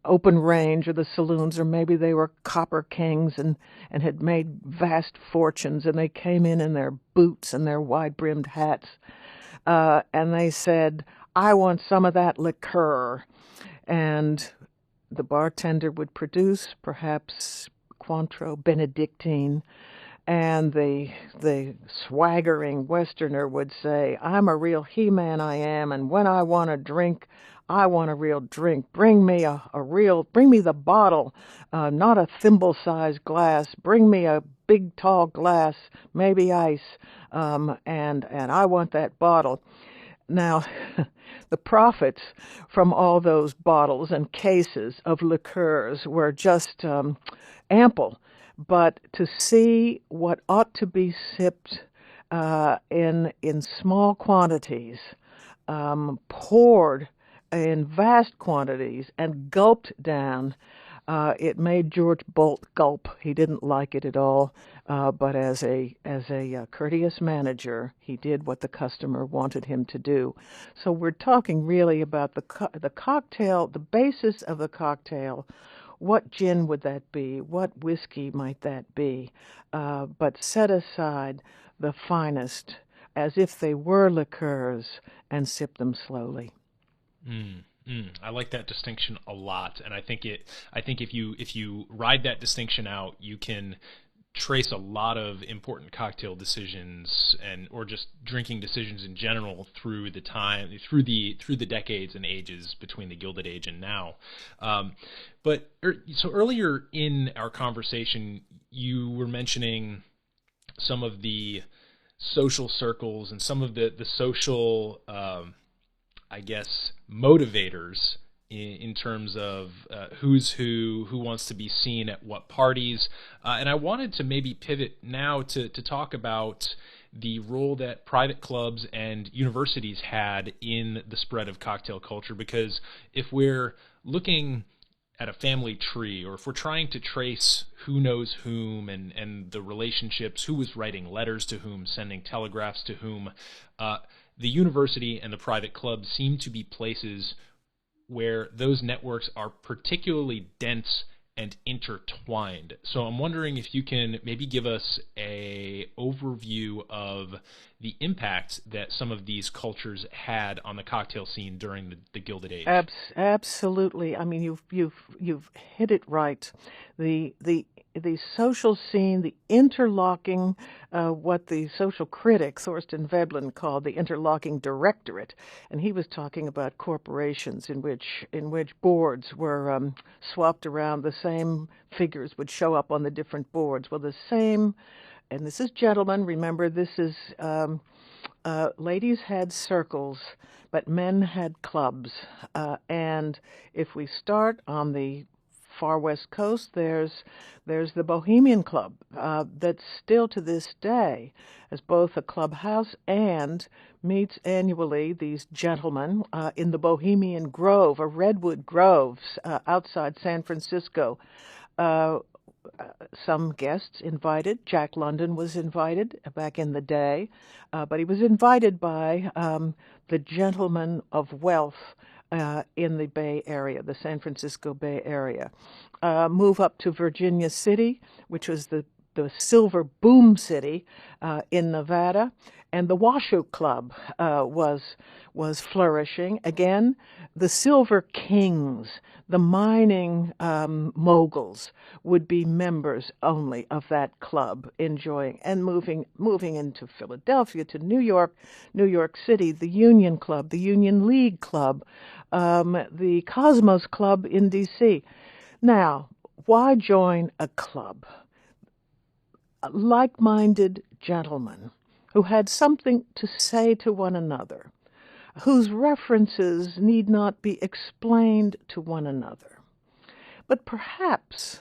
open range or the saloons, or maybe they were copper kings and had made vast fortunes, and they came in their boots and their wide-brimmed hats, and they said, "I want some of that liqueur." And the bartender would produce perhaps Cointreau Benedictine, and the swaggering Westerner would say, "I'm a real he-man, I am, and when I want a drink, I want a real drink. Bring me bring me the bottle, not a thimble-sized glass. Bring me a big, tall glass, maybe ice, and I want that bottle." Now, the profits from all those bottles and cases of liqueurs were just ample. But to see what ought to be sipped in small quantities, poured in vast quantities, and gulped down. It made George Bolt gulp. He didn't like it at all, but as a courteous manager, he did what the customer wanted him to do. So we're talking really about the cocktail, the basis of the cocktail. What gin would that be? What whiskey might that be? But set aside the finest as if they were liqueurs and sip them slowly. I like that distinction a lot, and I think if you ride that distinction out, you can trace a lot of important cocktail decisions or just drinking decisions in general through the decades and ages between the Gilded Age and now. So earlier in our conversation, you were mentioning some of the social circles and some of the social I guess, motivators in terms of who's who wants to be seen at what parties. And I wanted to maybe pivot now to talk about the role that private clubs and universities had in the spread of cocktail culture, because if we're looking at a family tree, or if we're trying to trace who knows whom and the relationships, who was writing letters to whom, sending telegraphs to whom, the university and the private club seem to be places where those networks are particularly dense and intertwined. So I'm wondering if you can maybe give us an overview of the impact that some of these cultures had on the cocktail scene during the Gilded Age. Absolutely. I mean, you've hit it right. The social scene, the interlocking, what the social critic Thorsten Veblen called the interlocking directorate, and he was talking about corporations in which boards were swapped around. The same figures would show up on the different boards. Well, the same, and this is gentlemen. Remember, this is ladies had circles, but men had clubs. And if we start on the far west coast, there's the Bohemian Club that's still to this day as both a clubhouse and meets annually these gentlemen in the Bohemian Grove, or Redwood Groves, outside San Francisco. Some guests invited. Jack London was invited back in the day, but he was invited by the gentlemen of wealth in the Bay Area, the San Francisco Bay Area. Move up to Virginia City, which was the silver boom city in Nevada, and the Washoe Club was flourishing. Again, the Silver Kings, the mining moguls, would be members only of that club, enjoying and moving into Philadelphia, to New York City, the Union Club, the Union League Club, the Cosmos Club in D.C. Now, why join a club? Like-minded gentlemen who had something to say to one another, whose references need not be explained to one another, but perhaps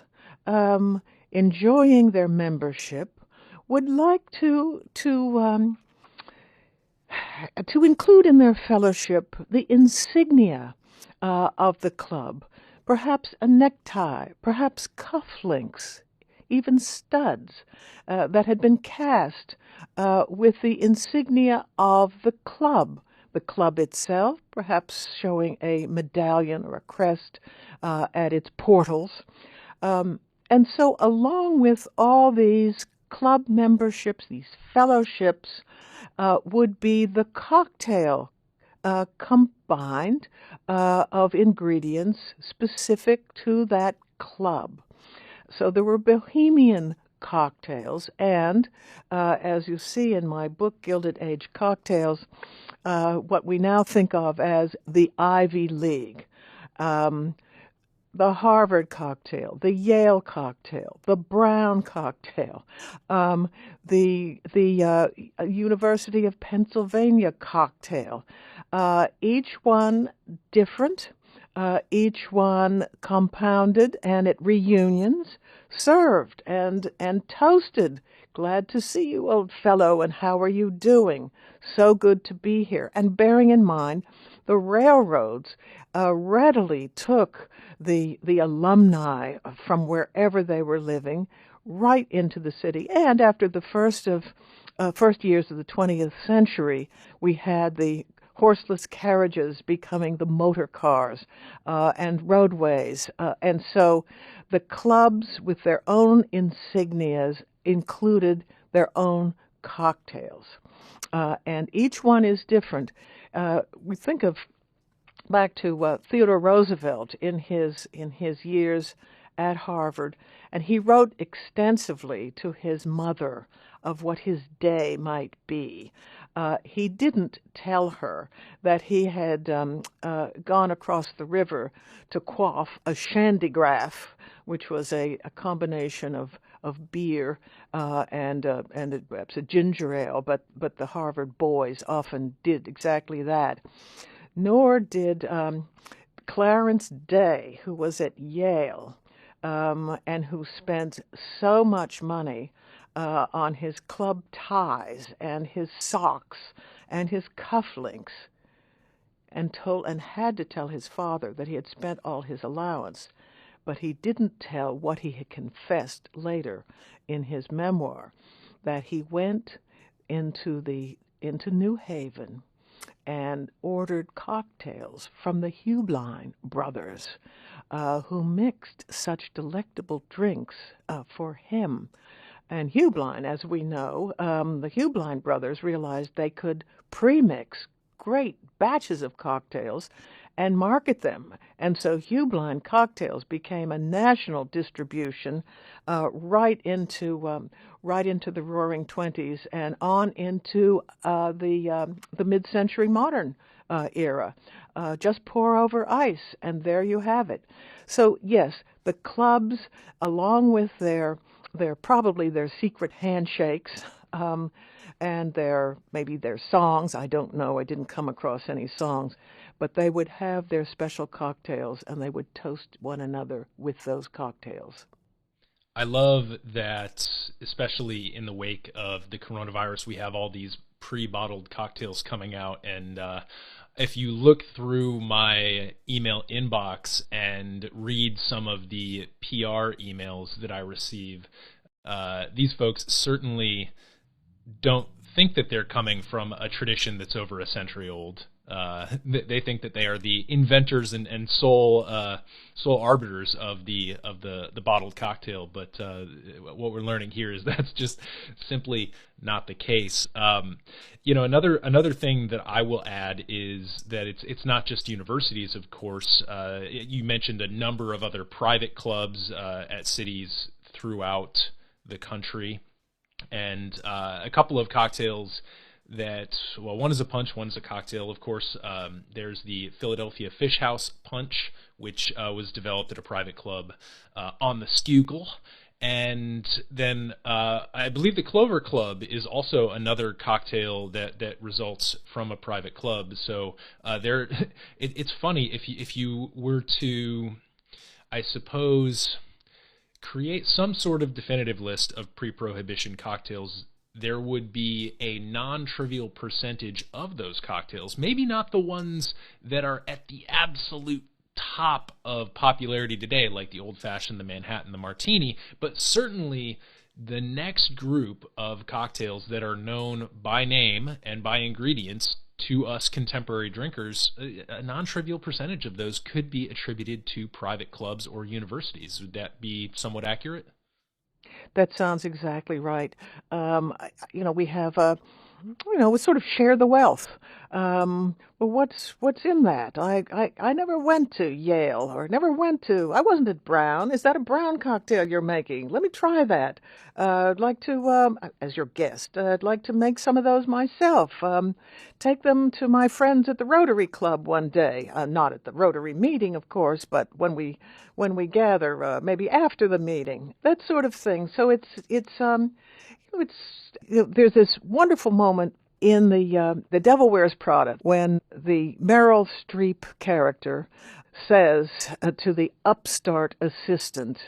enjoying their membership would like to include in their fellowship the insignia of the club, perhaps a necktie, perhaps cufflinks, even studs that had been cast with the insignia of the club itself, perhaps showing a medallion or a crest at its portals. And so along with all these club memberships, these fellowships, would be the cocktail combined of ingredients specific to that club. So there were Bohemian cocktails, and as you see in my book, Gilded Age Cocktails, what we now think of as the Ivy League, the Harvard cocktail, the Yale cocktail, the Brown cocktail, the University of Pennsylvania cocktail, each one different, each one compounded and at reunions served and toasted Glad to see you, old fellow, and how are you doing? So good to be here. And bearing in mind, the railroads readily took the alumni from wherever they were living right into the city. And after the first years of the 20th century, we had the horseless carriages becoming the motor cars and roadways. And so the clubs with their own insignias included their own cocktails. And each one is different. We think of back to Theodore Roosevelt in his years at Harvard, and he wrote extensively to his mother of what his day might be. He didn't tell her that he had gone across the river to quaff a shandygraph, which was a combination of beer and perhaps a ginger ale, but the Harvard boys often did exactly that. Nor did Clarence Day, who was at Yale and who spent so much money on his club ties and his socks and his cufflinks, and had to tell his father that he had spent all his allowance, but he didn't tell what he had confessed later in his memoir, that he went into New Haven and ordered cocktails from the Hubline brothers, who mixed such delectable drinks for him. And Hubline, as we know, the Hubline brothers realized they could pre-mix great batches of cocktails and market them. And so Hubline cocktails became a national distribution right into the Roaring Twenties and on into the mid-century modern era. Just pour over ice, and there you have it. So yes, the clubs, along with their probably their secret handshakes, and maybe their songs. I don't know. I didn't come across any songs, but they would have their special cocktails, and they would toast one another with those cocktails. I love that, especially in the wake of the coronavirus, we have all these pre-bottled cocktails coming out, and if you look through my email inbox and read some of the PR emails that I receive, these folks certainly don't think that they're coming from a tradition that's over a century old. They think that they are the inventors and sole arbiters of the bottled cocktail. But what we're learning here is that's just simply not the case. Another thing that I will add is that it's not just universities, of course. You mentioned a number of other private clubs at cities throughout the country, and a couple of cocktails one is a punch, one is a cocktail, of course. There's the Philadelphia Fish House Punch, which was developed at a private club on the Schuylkill. And then I believe the Clover Club is also another cocktail that results from a private club. So it's funny if you were to, I suppose, create some sort of definitive list of pre-prohibition cocktails, there would be a non-trivial percentage of those cocktails, maybe not the ones that are at the absolute top of popularity today, like the old-fashioned, the Manhattan, the martini, but certainly the next group of cocktails that are known by name and by ingredients to us contemporary drinkers, a non-trivial percentage of those could be attributed to private clubs or universities. Would that be somewhat accurate? That sounds exactly right. We have we sort of share the wealth. Well, what's in that? I never went to Yale or I wasn't at Brown. Is that a Brown cocktail you're making? Let me try that. I'd like to, as your guest, I'd like to make some of those myself. Take them to my friends at the Rotary Club one day. Not at the Rotary meeting, of course, but when we gather, maybe after the meeting, that sort of thing. So there's this wonderful moment in the Devil Wears Prada when the Meryl Streep character says to the upstart assistant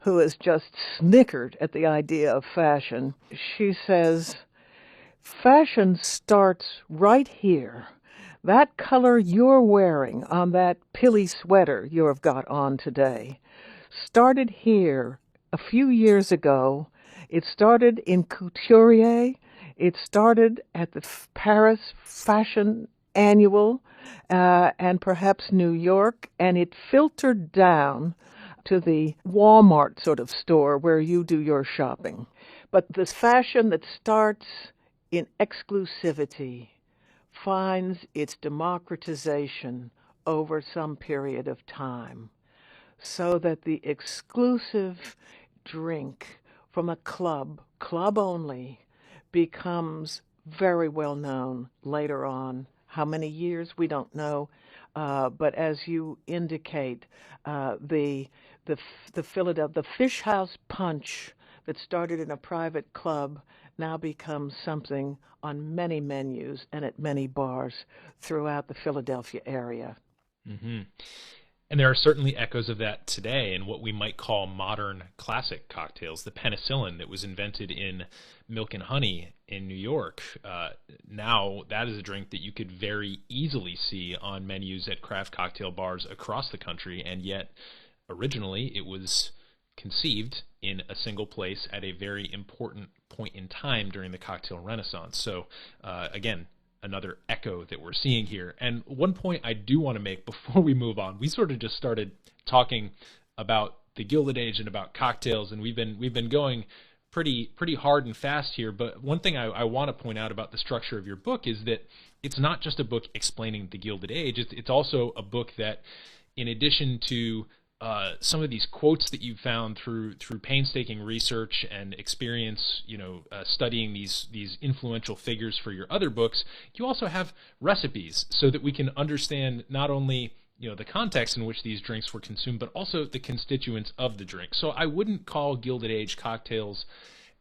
who has just snickered at the idea of fashion. She says, "Fashion starts right here. That color you're wearing on that pilly sweater you have got on today started here a few years ago. It started in Couturier. It started at the Paris Fashion Annual and perhaps New York, and it filtered down to the Walmart sort of store where you do your shopping. But this fashion that starts in exclusivity finds its democratization over some period of time, so that the exclusive drink from a club only, becomes very well known later on. How many years, we don't know, but as you indicate, the Philadelphia, the Fish House Punch that started in a private club now becomes something on many menus and at many bars throughout the Philadelphia area. Mm-hmm. And there are certainly echoes of that today in what we might call modern classic cocktails. The penicillin that was invented in Milk and Honey in New York, now that is a drink that you could very easily see on menus at craft cocktail bars across the country, and yet originally it was conceived in a single place at a very important point in time during the cocktail renaissance. So again, another echo that we're seeing here. And one point I do want to make before we move on, we sort of just started talking about the Gilded Age and about cocktails, and we've been going pretty hard and fast here. But one thing I want to point out about the structure of your book is that it's not just a book explaining the Gilded Age. It's also a book that, in addition to some of these quotes that you've found through painstaking research and experience, studying these influential figures for your other books, you also have recipes so that we can understand not only the context in which these drinks were consumed, but also the constituents of the drink. So I wouldn't call Gilded Age Cocktails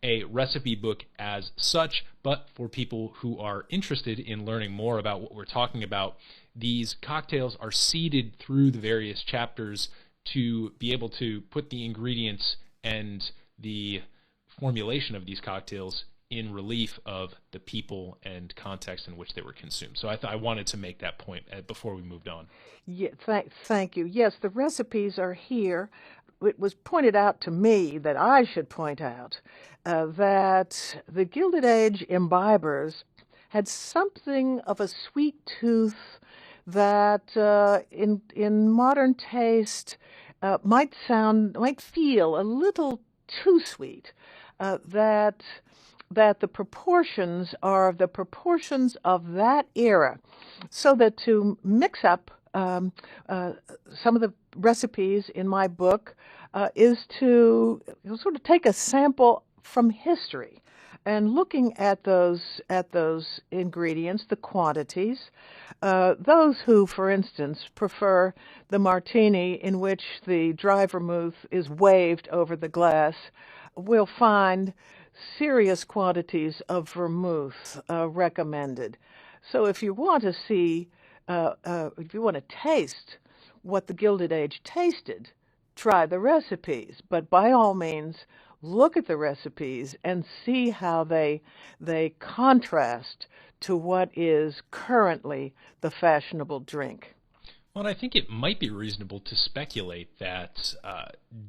a recipe book as such, but for people who are interested in learning more about what we're talking about, these cocktails are seeded through the various chapters to be able to put the ingredients and the formulation of these cocktails in relief of the people and context in which they were consumed. So I wanted to make that point before we moved on. Yeah, thank you. Yes, the recipes are here. It was pointed out to me that I should point out that the Gilded Age imbibers had something of a sweet tooth that in modern taste might feel a little too sweet. That the proportions are the proportions of that era, so that to mix up some of the recipes in my book is to sort of take a sample from history and looking at those ingredients, the quantities. Those who, for instance, prefer the martini in which the dry vermouth is waved over the glass will find serious quantities of vermouth recommended. So if you want to see, if you want to taste what the Gilded Age tasted, try the recipes. But by all means, look at the recipes and see how they contrast to what is currently the fashionable drink. Well, I think it might be reasonable to speculate that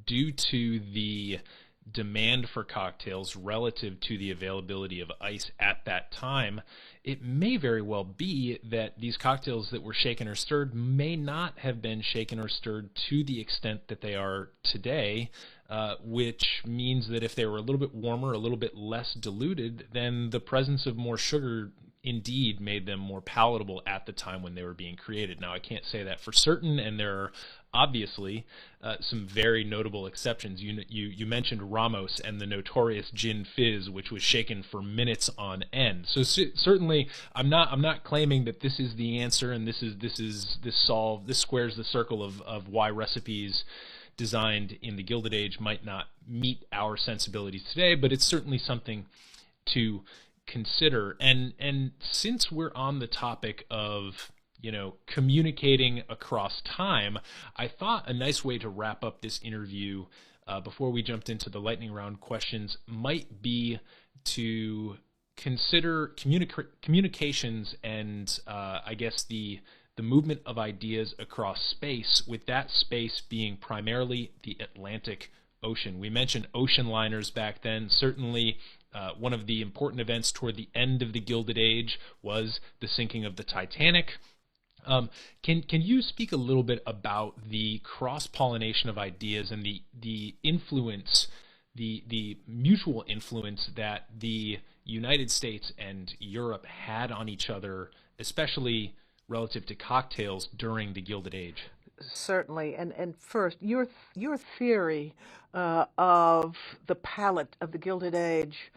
due to the demand for cocktails relative to the availability of ice at that time, it may very well be that these cocktails that were shaken or stirred may not have been shaken or stirred to the extent that they are today, which means that if they were a little bit warmer, a little bit less diluted, then the presence of more sugar indeed made them more palatable at the time when they were being created. Now, I can't say that for certain, and there are obviously some very notable exceptions. You mentioned Ramos and the notorious gin fizz, which was shaken for minutes on end. So certainly, I'm not claiming that this is the answer, and this squares the circle of why recipes designed in the Gilded Age might not meet our sensibilities today, but it's certainly something to consider. And since we're on the topic of communicating across time, I thought a nice way to wrap up this interview before we jumped into the lightning round questions might be to consider communications and I guess the movement of ideas across space, with that space being primarily the Atlantic Ocean. We mentioned ocean liners back then. Certainly one of the important events toward the end of the Gilded Age was the sinking of the Titanic. Can you speak a little bit about the cross-pollination of ideas and the influence, the mutual influence that the United States and Europe had on each other, especially relative to cocktails during the Gilded Age? Certainly, and first, your theory of the palate of the Gilded Age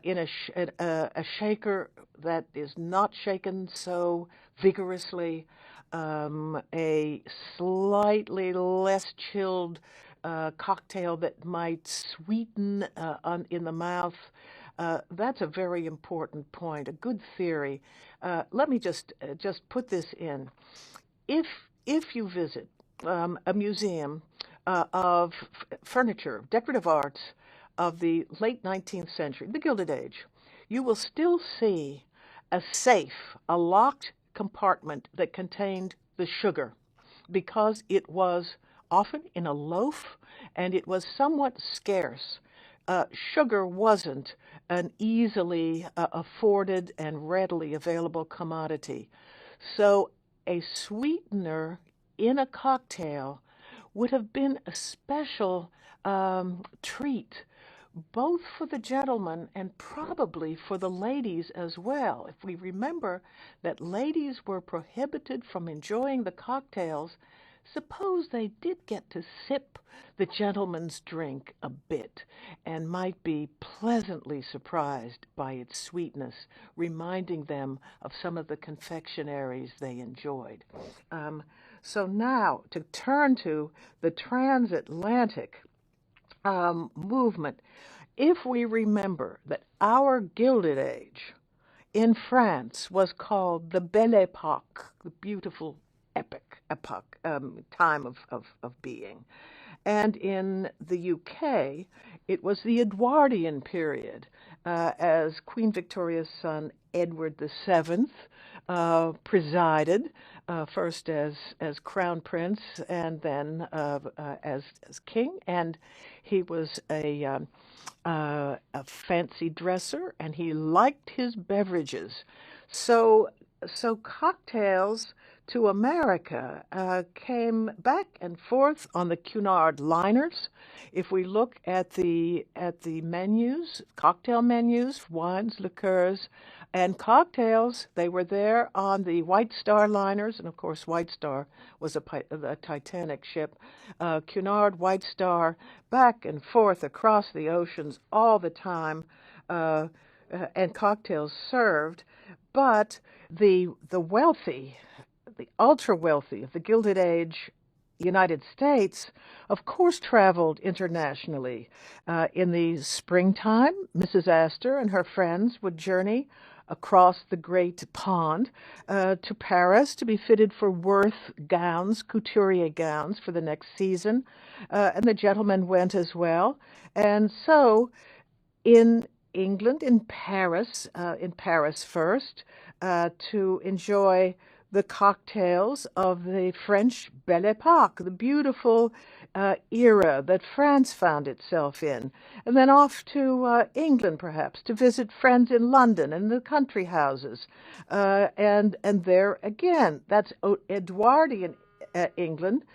in a shaker that is not shaken so vigorously, a slightly less chilled cocktail that might sweeten in the mouth. That's a very important point, a good theory. Let me just put this in. If you visit a museum of furniture, decorative arts of the late 19th century, the Gilded Age, you will still see a safe, a locked compartment that contained the sugar, because it was often in a loaf and it was somewhat scarce. Sugar wasn't an easily afforded and readily available commodity. So a sweetener in a cocktail would have been a special treat, both for the gentlemen and probably for the ladies as well. If we remember that ladies were prohibited from enjoying the cocktails, suppose they did get to sip the gentleman's drink a bit and might be pleasantly surprised by its sweetness, reminding them of some of the confectionaries they enjoyed. So now, to turn to the transatlantic movement, if we remember that our Gilded Age in France was called the Belle Époque, the beautiful epoch, time of being. And in the UK, it was the Edwardian period, as Queen Victoria's son Edward VII presided, first as crown prince and then as king. And he was a fancy dresser, and he liked his beverages. So cocktails to America came back and forth on the Cunard liners. If we look at the menus, cocktail menus, wines, liqueurs, and cocktails, they were there on the White Star liners, and of course White Star was a Titanic ship. Cunard, White Star, back and forth across the oceans all the time, and cocktails served. But the wealthy, the ultra-wealthy of the Gilded Age United States, of course, traveled internationally. In the springtime, Mrs. Astor and her friends would journey across the Great Pond to Paris to be fitted for Worth gowns, couturier gowns for the next season. And the gentlemen went as well. And so in England, in Paris first, to enjoy the cocktails of the French Belle Époque, the beautiful era that France found itself in. And then off to England, perhaps, to visit friends in London and the country houses. And there again, that's Edwardian England,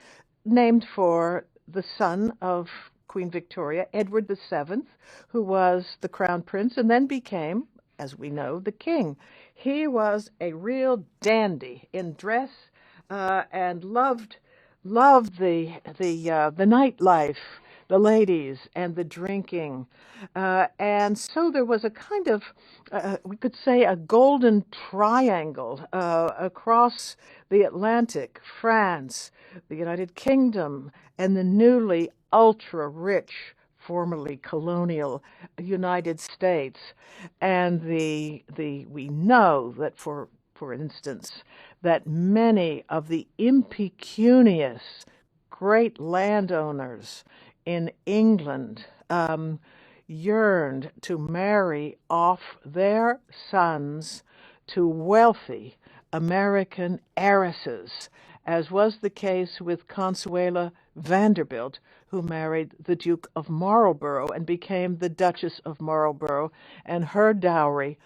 named for the son of Queen Victoria, Edward VII, who was the crown prince and then became, as we know, the king. He was a real dandy in dress and loved the nightlife, the ladies, and the drinking. And so there was a kind of, we could say, a golden triangle across the Atlantic: France, the United Kingdom, and the newly ultra-rich, formerly colonial United States. And we know that, for instance, that many of the impecunious great landowners in England yearned to marry off their sons to wealthy American heiresses, as was the case with Consuela Vanderbilt, who married the Duke of Marlborough and became the Duchess of Marlborough, and her dowry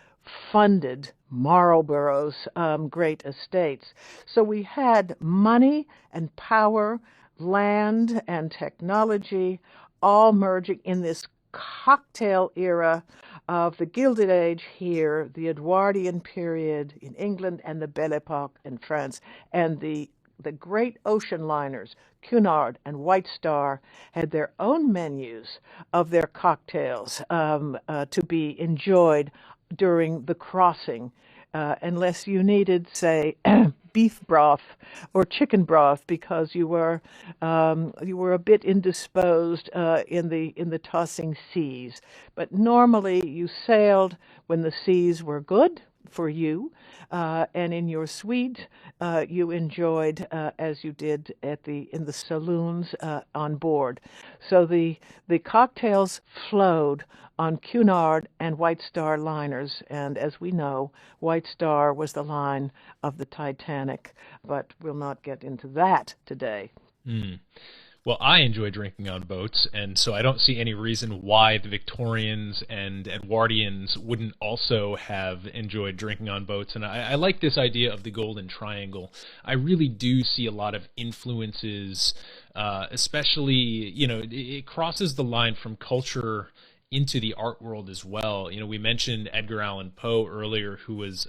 funded Marlborough's great estates. So we had money and power, land and technology all merging in this cocktail era of the Gilded Age here, the Edwardian period in England, and the Belle Epoque in France. And the great ocean liners, Cunard and White Star, had their own menus of their cocktails to be enjoyed during the crossing, unless you needed, say, beef broth or chicken broth because you were a bit indisposed in the tossing seas. But normally you sailed when the seas were good for you, and in your suite you enjoyed as you did in the saloons on board. So the cocktails flowed on Cunard and White Star liners, and as we know, White Star was the line of the Titanic, but we'll not get into that today. Well, I enjoy drinking on boats, and so I don't see any reason why the Victorians and Edwardians wouldn't also have enjoyed drinking on boats. And I like this idea of the Golden Triangle. I really do see a lot of influences, especially, it crosses the line from culture into the art world as well. We mentioned Edgar Allan Poe earlier, who was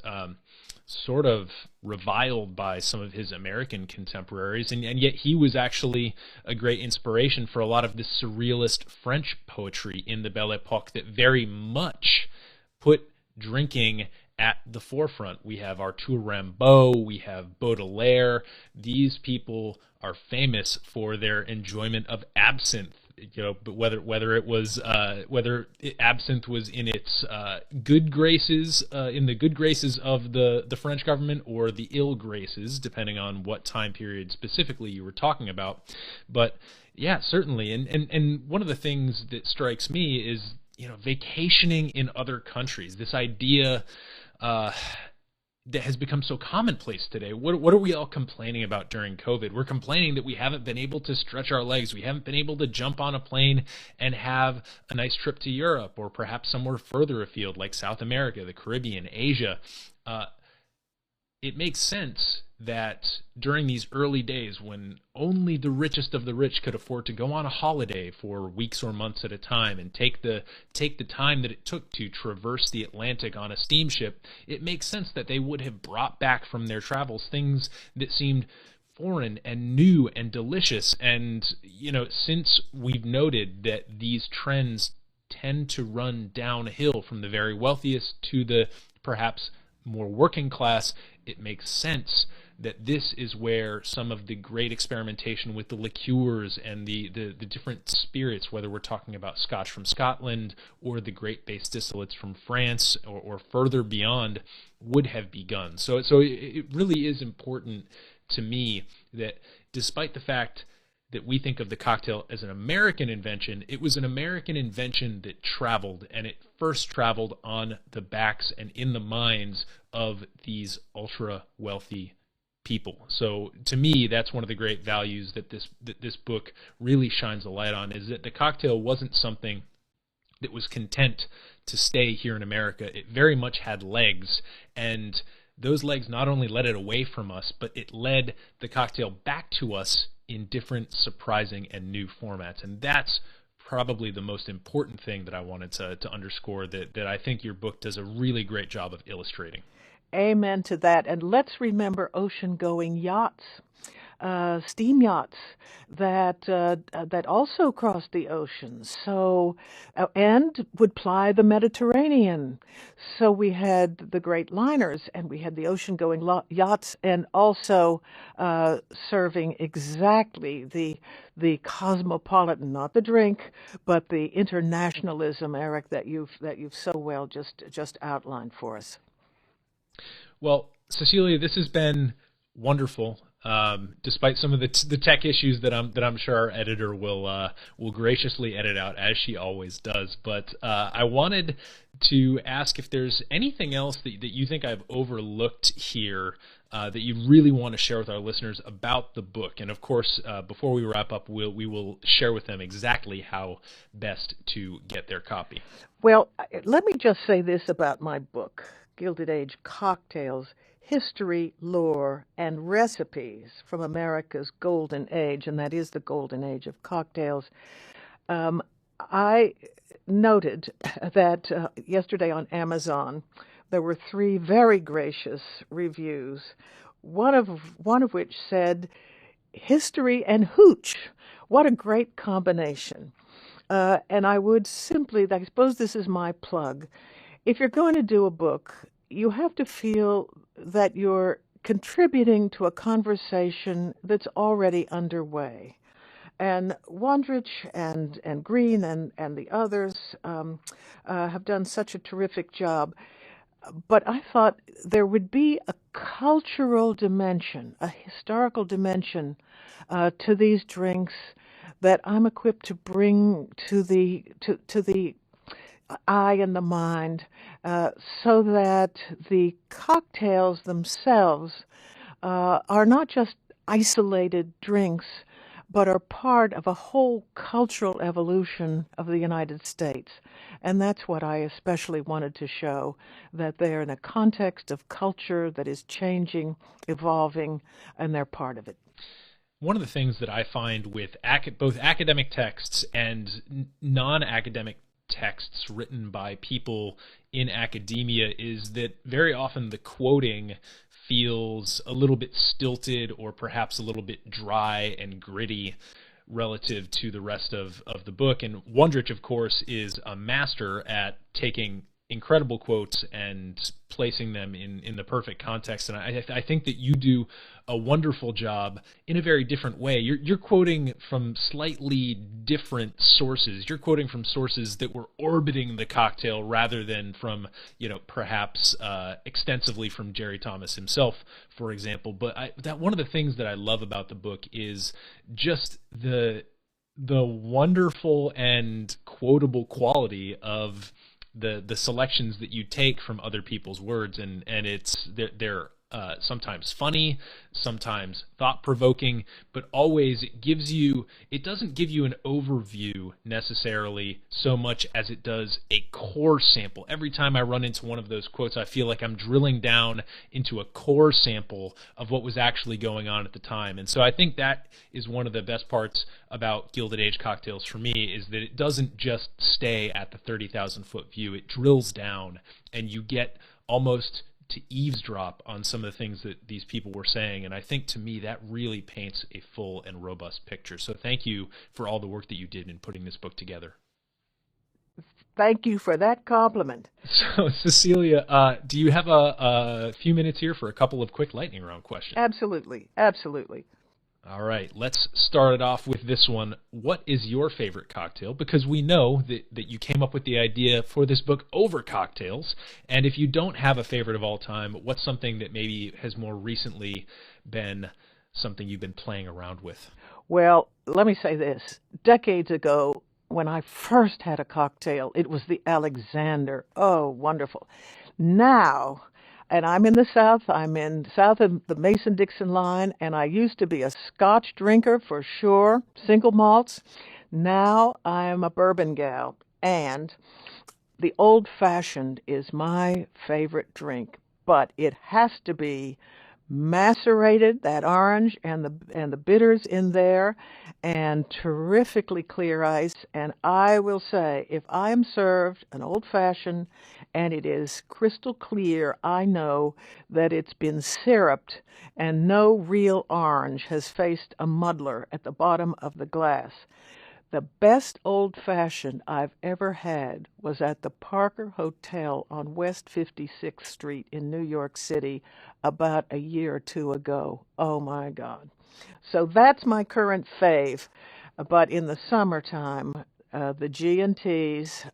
sort of reviled by some of his American contemporaries, and yet he was actually a great inspiration for a lot of the surrealist French poetry in the Belle Epoque that very much put drinking at the forefront. We have Arthur Rimbaud, we have Baudelaire. These people are famous for their enjoyment of absinthe. But whether absinthe was in its good graces, in the good graces of the French government, or the ill graces, depending on what time period specifically you were talking about. But yeah, certainly. And one of the things that strikes me is vacationing in other countries. This idea that has become so commonplace today. What are we all complaining about during COVID? We're complaining that we haven't been able to stretch our legs. We haven't been able to jump on a plane and have a nice trip to Europe, or perhaps somewhere further afield like South America, the Caribbean, Asia. It makes sense that during these early days, when only the richest of the rich could afford to go on a holiday for weeks or months at a time and take the time that it took to traverse the Atlantic on a steamship, it makes sense that they would have brought back from their travels things that seemed foreign and new and delicious. And since we've noted that these trends tend to run downhill from the very wealthiest to the perhaps more working class, it makes sense that this is where some of the great experimentation with the liqueurs and the different spirits, whether we're talking about Scotch from Scotland or the grape based distillates from France or further beyond, would have begun. So it really is important to me that despite the fact that we think of the cocktail as an American invention, it was an American invention that traveled, and it first traveled on the backs and in the minds of these ultra wealthy people. So to me, that's one of the great values that this book really shines a light on, is that the cocktail wasn't something that was content to stay here in America. It very much had legs, and those legs not only led it away from us, but it led the cocktail back to us in different, surprising, and new formats. And that's probably the most important thing that I wanted to underscore, that I think your book does a really great job of illustrating. Amen to that. And let's remember ocean-going yachts, steam yachts that also crossed the oceans. So and would ply the Mediterranean. So we had the great liners, and we had the ocean-going yachts, and also serving exactly the cosmopolitan, not the drink, but the internationalism, Eric, that you've so well just outlined for us. Well, Cecelia, this has been wonderful. despite some of the tech issues that I'm sure our editor will graciously edit out, as she always does. But I wanted to ask if there's anything else that you think I've overlooked here that you really want to share with our listeners about the book. And of course, before we wrap up, we will share with them exactly how best to get their copy. Well, let me just say this about my book, Gilded Age Cocktails: History, Lore, and Recipes from America's Golden Age, and that is the Golden Age of cocktails. I noted that yesterday on Amazon there were 3 very gracious reviews, one of which said, "History and hooch. What a great combination." And I would simply, I suppose this is my plug, if you're going to do a book, you have to feel that you're contributing to a conversation that's already underway. And Wondrich and Green and the others have done such a terrific job. But I thought there would be a cultural dimension, a historical dimension to these drinks that I'm equipped to bring to the eye and the mind, so that the cocktails themselves are not just isolated drinks, but are part of a whole cultural evolution of the United States. And that's what I especially wanted to show, that they're in a context of culture that is changing, evolving, and they're part of it. One of the things that I find with both academic texts and non-academic texts written by people in academia is that very often the quoting feels a little bit stilted or perhaps a little bit dry and gritty relative to the rest of the book. And Wondrich, of course, is a master at taking incredible quotes and placing them in the perfect context. And I think that you do a wonderful job in a very different way. You're quoting from slightly different sources. You're quoting from sources that were orbiting the cocktail rather than from, perhaps extensively from Jerry Thomas himself, for example. But that one of the things that I love about the book is just the wonderful and quotable quality of the selections that you take from other people's words, and they're sometimes funny, sometimes thought-provoking, but always it doesn't give you an overview necessarily so much as it does a core sample. Every time I run into one of those quotes, I feel like I'm drilling down into a core sample of what was actually going on at the time. And so I think that is one of the best parts about Gilded Age Cocktails for me, is that it doesn't just stay at the 30,000-foot view. It drills down, and you get almost to eavesdrop on some of the things that these people were saying. And I think, to me, that really paints a full and robust picture. So thank you for all the work that you did in putting this book together. Thank you for that compliment. So, Cecelia, do you have a few minutes here for a couple of quick lightning round questions? Absolutely. Absolutely. All right, let's start it off with this one. What is your favorite cocktail? Because we know that you came up with the idea for this book over cocktails. And if you don't have a favorite of all time, what's something that maybe has more recently been something you've been playing around with? Well, let me say this. Decades ago, when I first had a cocktail, it was the Alexander. Oh, wonderful. Now, and I'm in the South. I'm in south of the Mason-Dixon line, and I used to be a Scotch drinker for sure, single malts. Now I'm a bourbon gal, and the old-fashioned is my favorite drink, but it has to be macerated, that orange and the bitters in there, and terrifically clear ice. And I will say, if I am served an old-fashioned and it is crystal clear, I know that it's been syruped and no real orange has faced a muddler at the bottom of the glass. The best old-fashioned I've ever had was at the Parker Hotel on West 56th Street in New York City about a year or two ago. Oh, my God. So that's my current fave. But in the summertime, the G&Ts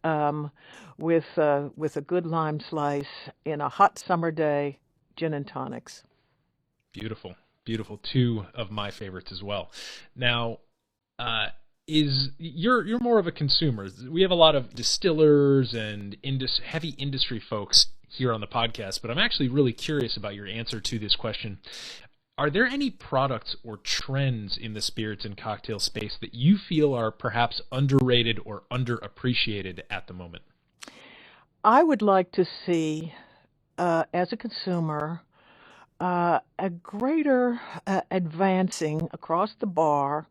with a good lime slice in a hot summer day, gin and tonics. Beautiful. Beautiful. Two of my favorites as well. Now, you're more of a consumer. We have a lot of distillers and heavy industry folks here on the podcast, but I'm actually really curious about your answer to this question. Are there any products or trends in the spirits and cocktail space that you feel are perhaps underrated or underappreciated at the moment? I would like to see, as a consumer, a greater advancing across the bar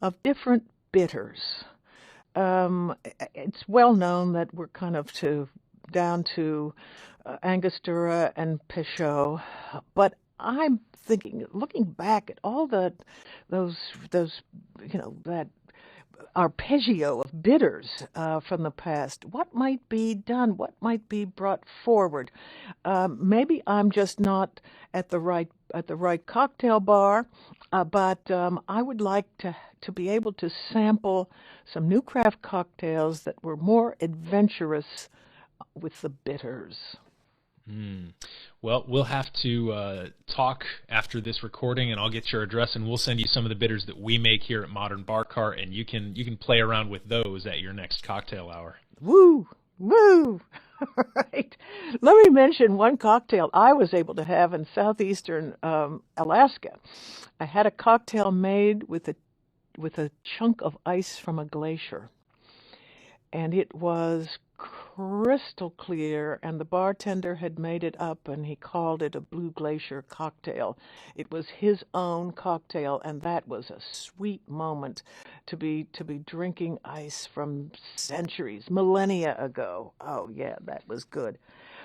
of different bitters. It's well known that we're kind of down to Angostura and Peugeot, but I'm thinking, looking back at all those that arpeggio of bitters from the past. What might be done? What might be brought forward? Maybe I'm just not at the right cocktail bar, but I would like to be able to sample some new craft cocktails that were more adventurous with the bitters. Well, we'll have to talk after this recording, and I'll get your address, and we'll send you some of the bitters that we make here at Modern Bar Cart, and you can play around with those at your next cocktail hour. Woo! Woo! All right. Let me mention one cocktail I was able to have in southeastern Alaska. I had a cocktail made with a chunk of ice from a glacier, and it was crystal clear, and the bartender had made it up, and he called it a Blue Glacier cocktail. It was his own cocktail, and that was a sweet moment to be drinking ice from centuries, millennia ago. Oh yeah, that was good.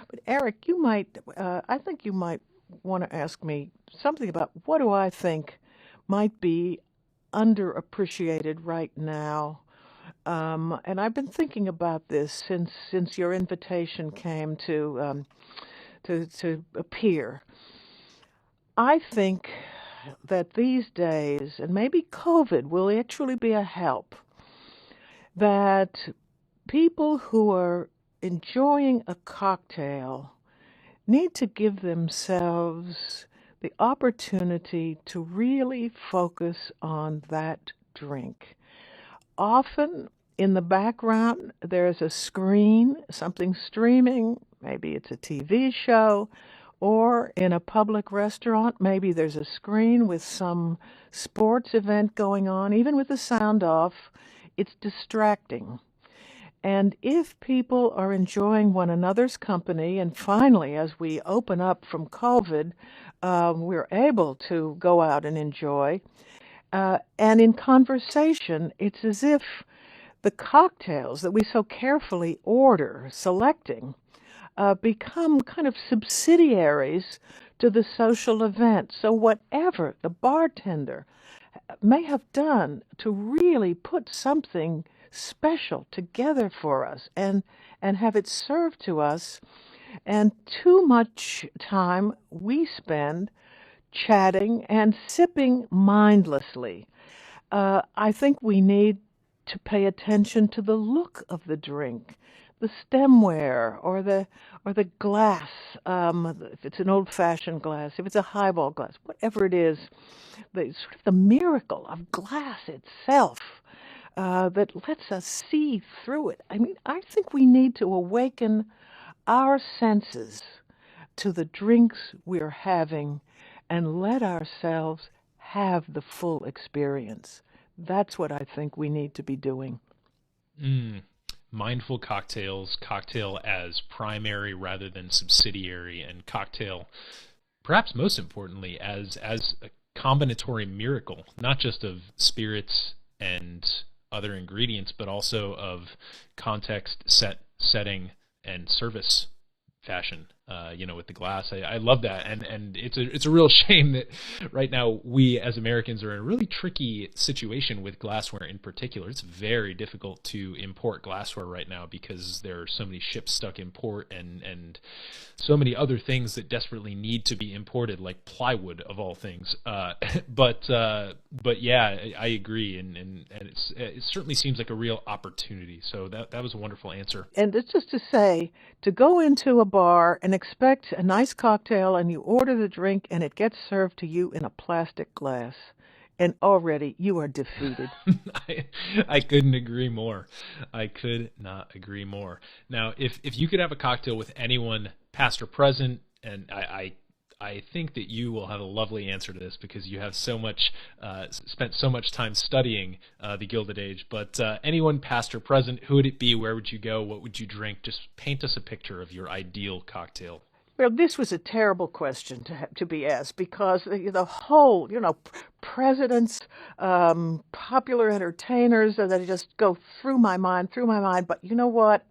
But Eric, I think you might want to ask me something about what do I think might be underappreciated right now. And I've been thinking about this since your invitation came to appear. I think that these days, and maybe COVID will actually be a help, that people who are enjoying a cocktail need to give themselves the opportunity to really focus on that drink. Often in the background, there's a screen, something streaming. Maybe it's a TV show, or in a public restaurant, maybe there's a screen with some sports event going on. Even with the sound off, it's distracting. And if people are enjoying one another's company, and finally, as we open up from COVID, we're able to go out and enjoy, and in conversation, it's as if the cocktails that we so carefully order, selecting, become kind of subsidiaries to the social event. So whatever the bartender may have done to really put something special together for us and have it served to us, and too much time we spend chatting and sipping mindlessly. I think we need to pay attention to the look of the drink, the stemware or the glass. If it's an old-fashioned glass, if it's a highball glass, whatever it is, the miracle of glass itself that lets us see through it. I mean, I think we need to awaken our senses to the drinks we're having and let ourselves have the full experience. That's what I think we need to be doing. Mindful cocktails, cocktail as primary rather than subsidiary, and cocktail, perhaps most importantly, as a combinatory miracle, not just of spirits and other ingredients, but also of context, setting, and service fashion. With the glass, I love that, and it's a real shame that right now we as Americans are in a really tricky situation with glassware in particular. It's very difficult to import glassware right now because there are so many ships stuck in port and so many other things that desperately need to be imported, like plywood of all things. But yeah, I agree, and it certainly seems like a real opportunity. So that was a wonderful answer. And it's just to say, to go into a bar and expect a nice cocktail and you order the drink and it gets served to you in a plastic glass. And already you are defeated. I couldn't agree more. I could not agree more. Now, if you could have a cocktail with anyone, past or present, and I think that you will have a lovely answer to this because you have spent so much time studying the Gilded Age. But anyone, past or present, who would it be? Where would you go? What would you drink? Just paint us a picture of your ideal cocktail. Well, this was a terrible question to be asked because the whole, presidents, popular entertainers that just go through my mind. But you know what?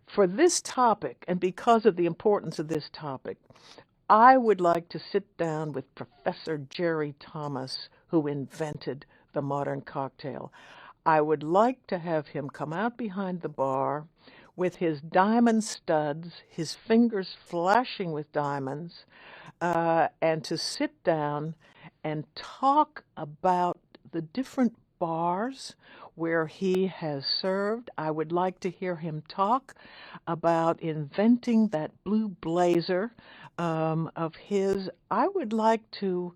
For this topic, and because of the importance of this topic, I would like to sit down with Professor Jerry Thomas, who invented the modern cocktail. I would like to have him come out behind the bar with his diamond studs, his fingers flashing with diamonds, and to sit down and talk about the different bars where he has served. I would like to hear him talk about inventing that blue blazer of his. I would like to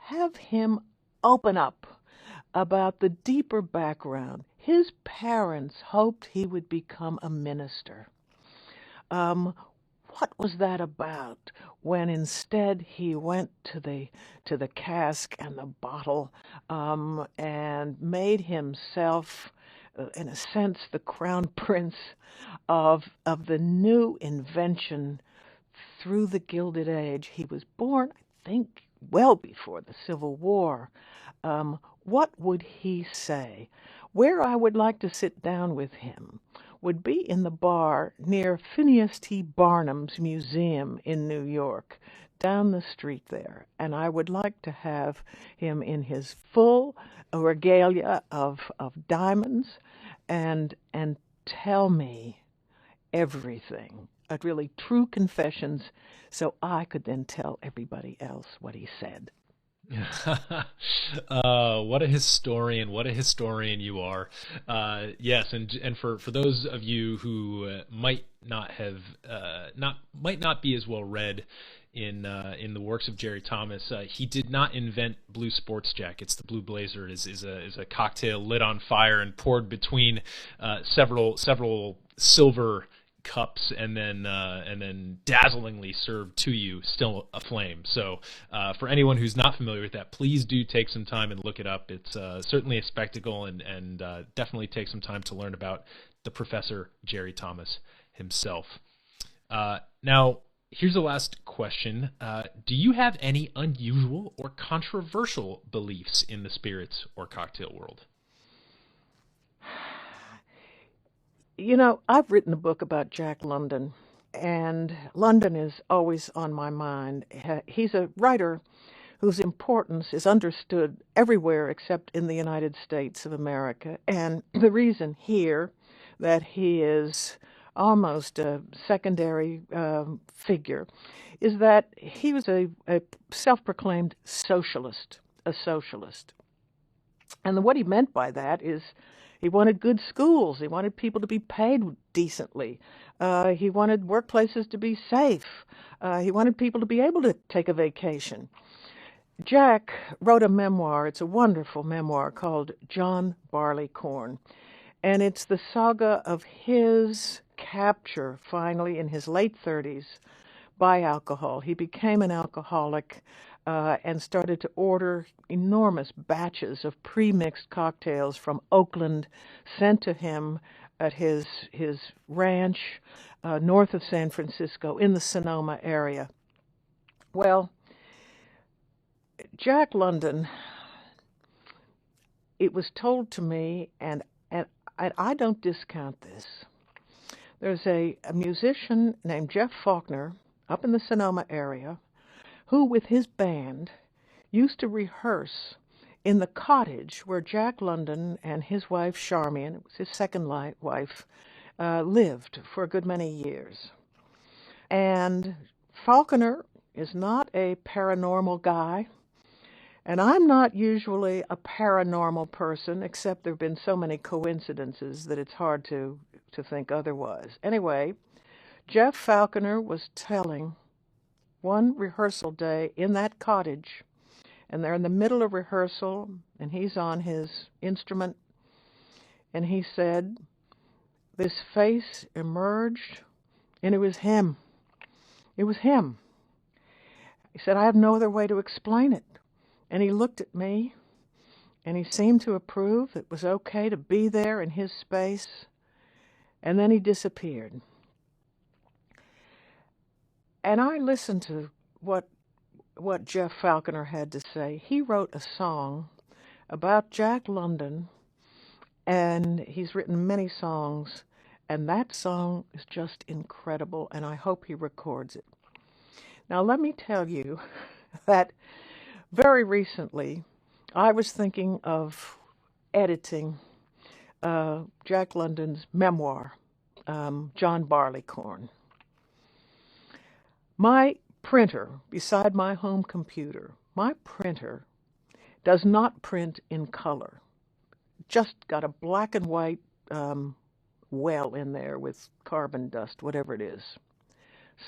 have him open up about the deeper background. His parents hoped he would become a minister. What was that about when instead he went to the cask and the bottle and made himself, in a sense, the crown prince of the new invention through the Gilded Age? He was born, I think, well before the Civil War. What would he say? Where I would like to sit down with him would be in the bar near Phineas T. Barnum's museum in New York, down the street there. And I would like to have him in his full regalia of diamonds and tell me everything, really true confessions, so I could then tell everybody else what he said. What a historian! What a historian you are. Yes, and for those of you who might not be as well read in the works of Jerry Thomas, he did not invent blue sports jackets. The blue blazer is a cocktail lit on fire and poured between several silver cups and then dazzlingly served to you, still aflame. So for anyone who's not familiar with that, please do take some time and look it up. It's certainly a spectacle, and definitely take some time to learn about the Professor Jerry Thomas himself. Now, here's the last question. Do you have any unusual or controversial beliefs in the spirits or cocktail world? I've written a book about Jack London, and London is always on my mind. He's a writer whose importance is understood everywhere except in the United States of America. And the reason here that he is almost a secondary figure is that he was a self-proclaimed socialist, a socialist. And what he meant by that is he wanted good schools. He wanted people to be paid decently. He wanted workplaces to be safe. He wanted people to be able to take a vacation. Jack wrote a memoir. It's a wonderful memoir called John Barleycorn. And it's the saga of his capture, finally, in his late 30s by alcohol. He became an alcoholic and started to order enormous batches of pre-mixed cocktails from Oakland, sent to him at his ranch north of San Francisco in the Sonoma area. Well, Jack London, it was told to me, and I don't discount this. There's a musician named Jeff Faulkner up in the Sonoma area who, with his band, used to rehearse in the cottage where Jack London and his wife, Charmian, it was his second wife, lived for a good many years. And Faulkner is not a paranormal guy, and I'm not usually a paranormal person, except there have been so many coincidences that it's hard to think otherwise. Anyway, Jeff Falconer was telling one rehearsal day in that cottage, and they're in the middle of rehearsal, and he's on his instrument, and he said, this face emerged, and it was him. It was him. He said, I have no other way to explain it. And he looked at me, and he seemed to approve. It was okay to be there in his space. And then he disappeared. And I listened to what Jeff Falconer had to say. He wrote a song about Jack London, and he's written many songs, and that song is just incredible, and I hope he records it. Now, let me tell you that very recently, I was thinking of editing Jack London's memoir, John Barleycorn. My printer, beside my home computer, my printer does not print in color. Just got a black and white well in there with carbon dust, whatever it is.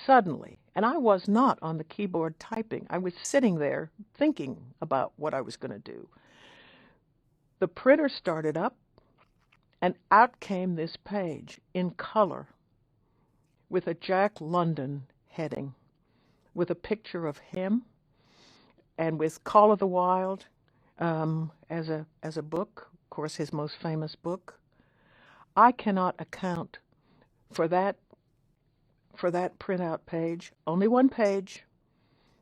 Suddenly, and I was not on the keyboard typing, I was sitting there thinking about what I was going to do. The printer started up, and out came this page in color with a Jack London heading, with a picture of him, and with Call of the Wild as a book, of course his most famous book. I cannot account for that printout page. Only one page.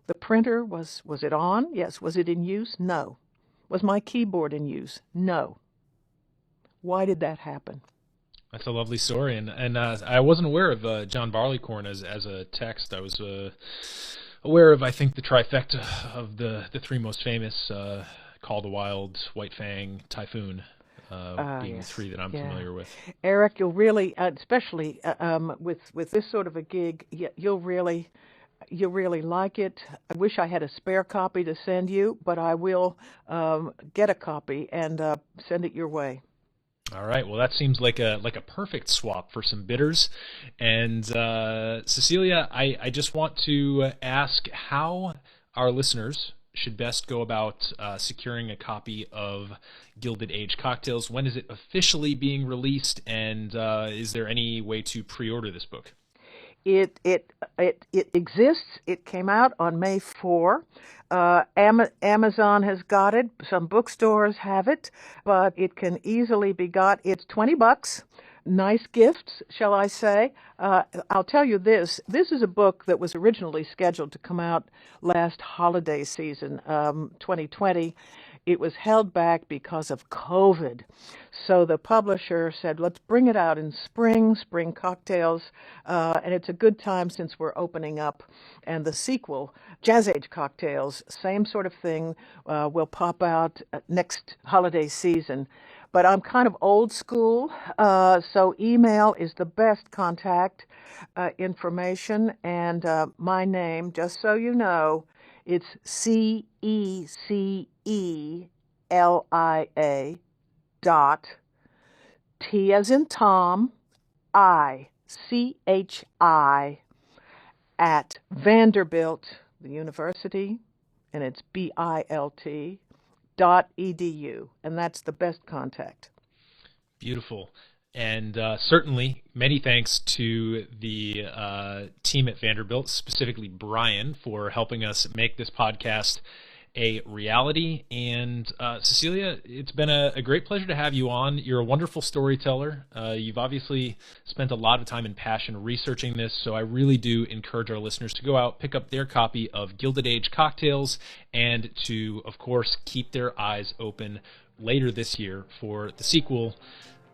The printer, was it on? Yes. Was it in use? No. Was my keyboard in use? No. Why did that happen? That's a lovely story, and I wasn't aware of John Barleycorn as a text. I was aware of, I think, the trifecta of the three most famous, Call the Wild, White Fang, Typhoon, being yes. the three that I'm familiar with. Eric, you'll really, especially with this sort of a gig, you'll really like it. I wish I had a spare copy to send you, but I will get a copy and send it your way. All right. Well, that seems like a perfect swap for some bitters. And Cecelia, I just want to ask how our listeners should best go about securing a copy of Gilded Age Cocktails. When is it officially being released, and is there any way to pre-order this book? It exists. It came out on May 4. Amazon has got it. Some bookstores have it, but it can easily be got. It's $20. Nice gifts, shall I say. I'll tell you this. This is a book that was originally scheduled to come out last holiday season, 2020. It was held back because of COVID. So the publisher said, let's bring it out in spring cocktails, and it's a good time since we're opening up. And the sequel, Jazz Age Cocktails, same sort of thing, will pop out next holiday season. But I'm kind of old school, so email is the best contact information. And my name, just so you know, it's Cecelia dot T as in Tom, ICHI at Vanderbilt, the university, and it's BILT. .edu, and that's the best contact. Beautiful. And certainly many thanks to the team at Vanderbilt, specifically Brian, for helping us make this podcast a reality. And Cecelia, it's been a great pleasure to have you on. You're a wonderful storyteller. You've obviously spent a lot of time and passion researching this, so I really do encourage our listeners to go out, pick up their copy of Gilded Age Cocktails, and to, of course, keep their eyes open later this year for the sequel,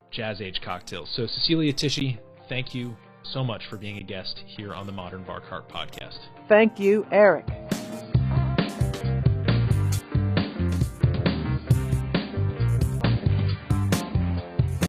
Jazz Age Cocktails. So Cecelia Tichi, thank you so much for being a guest here on the Modern Bar Cart Podcast. Thank you, Eric.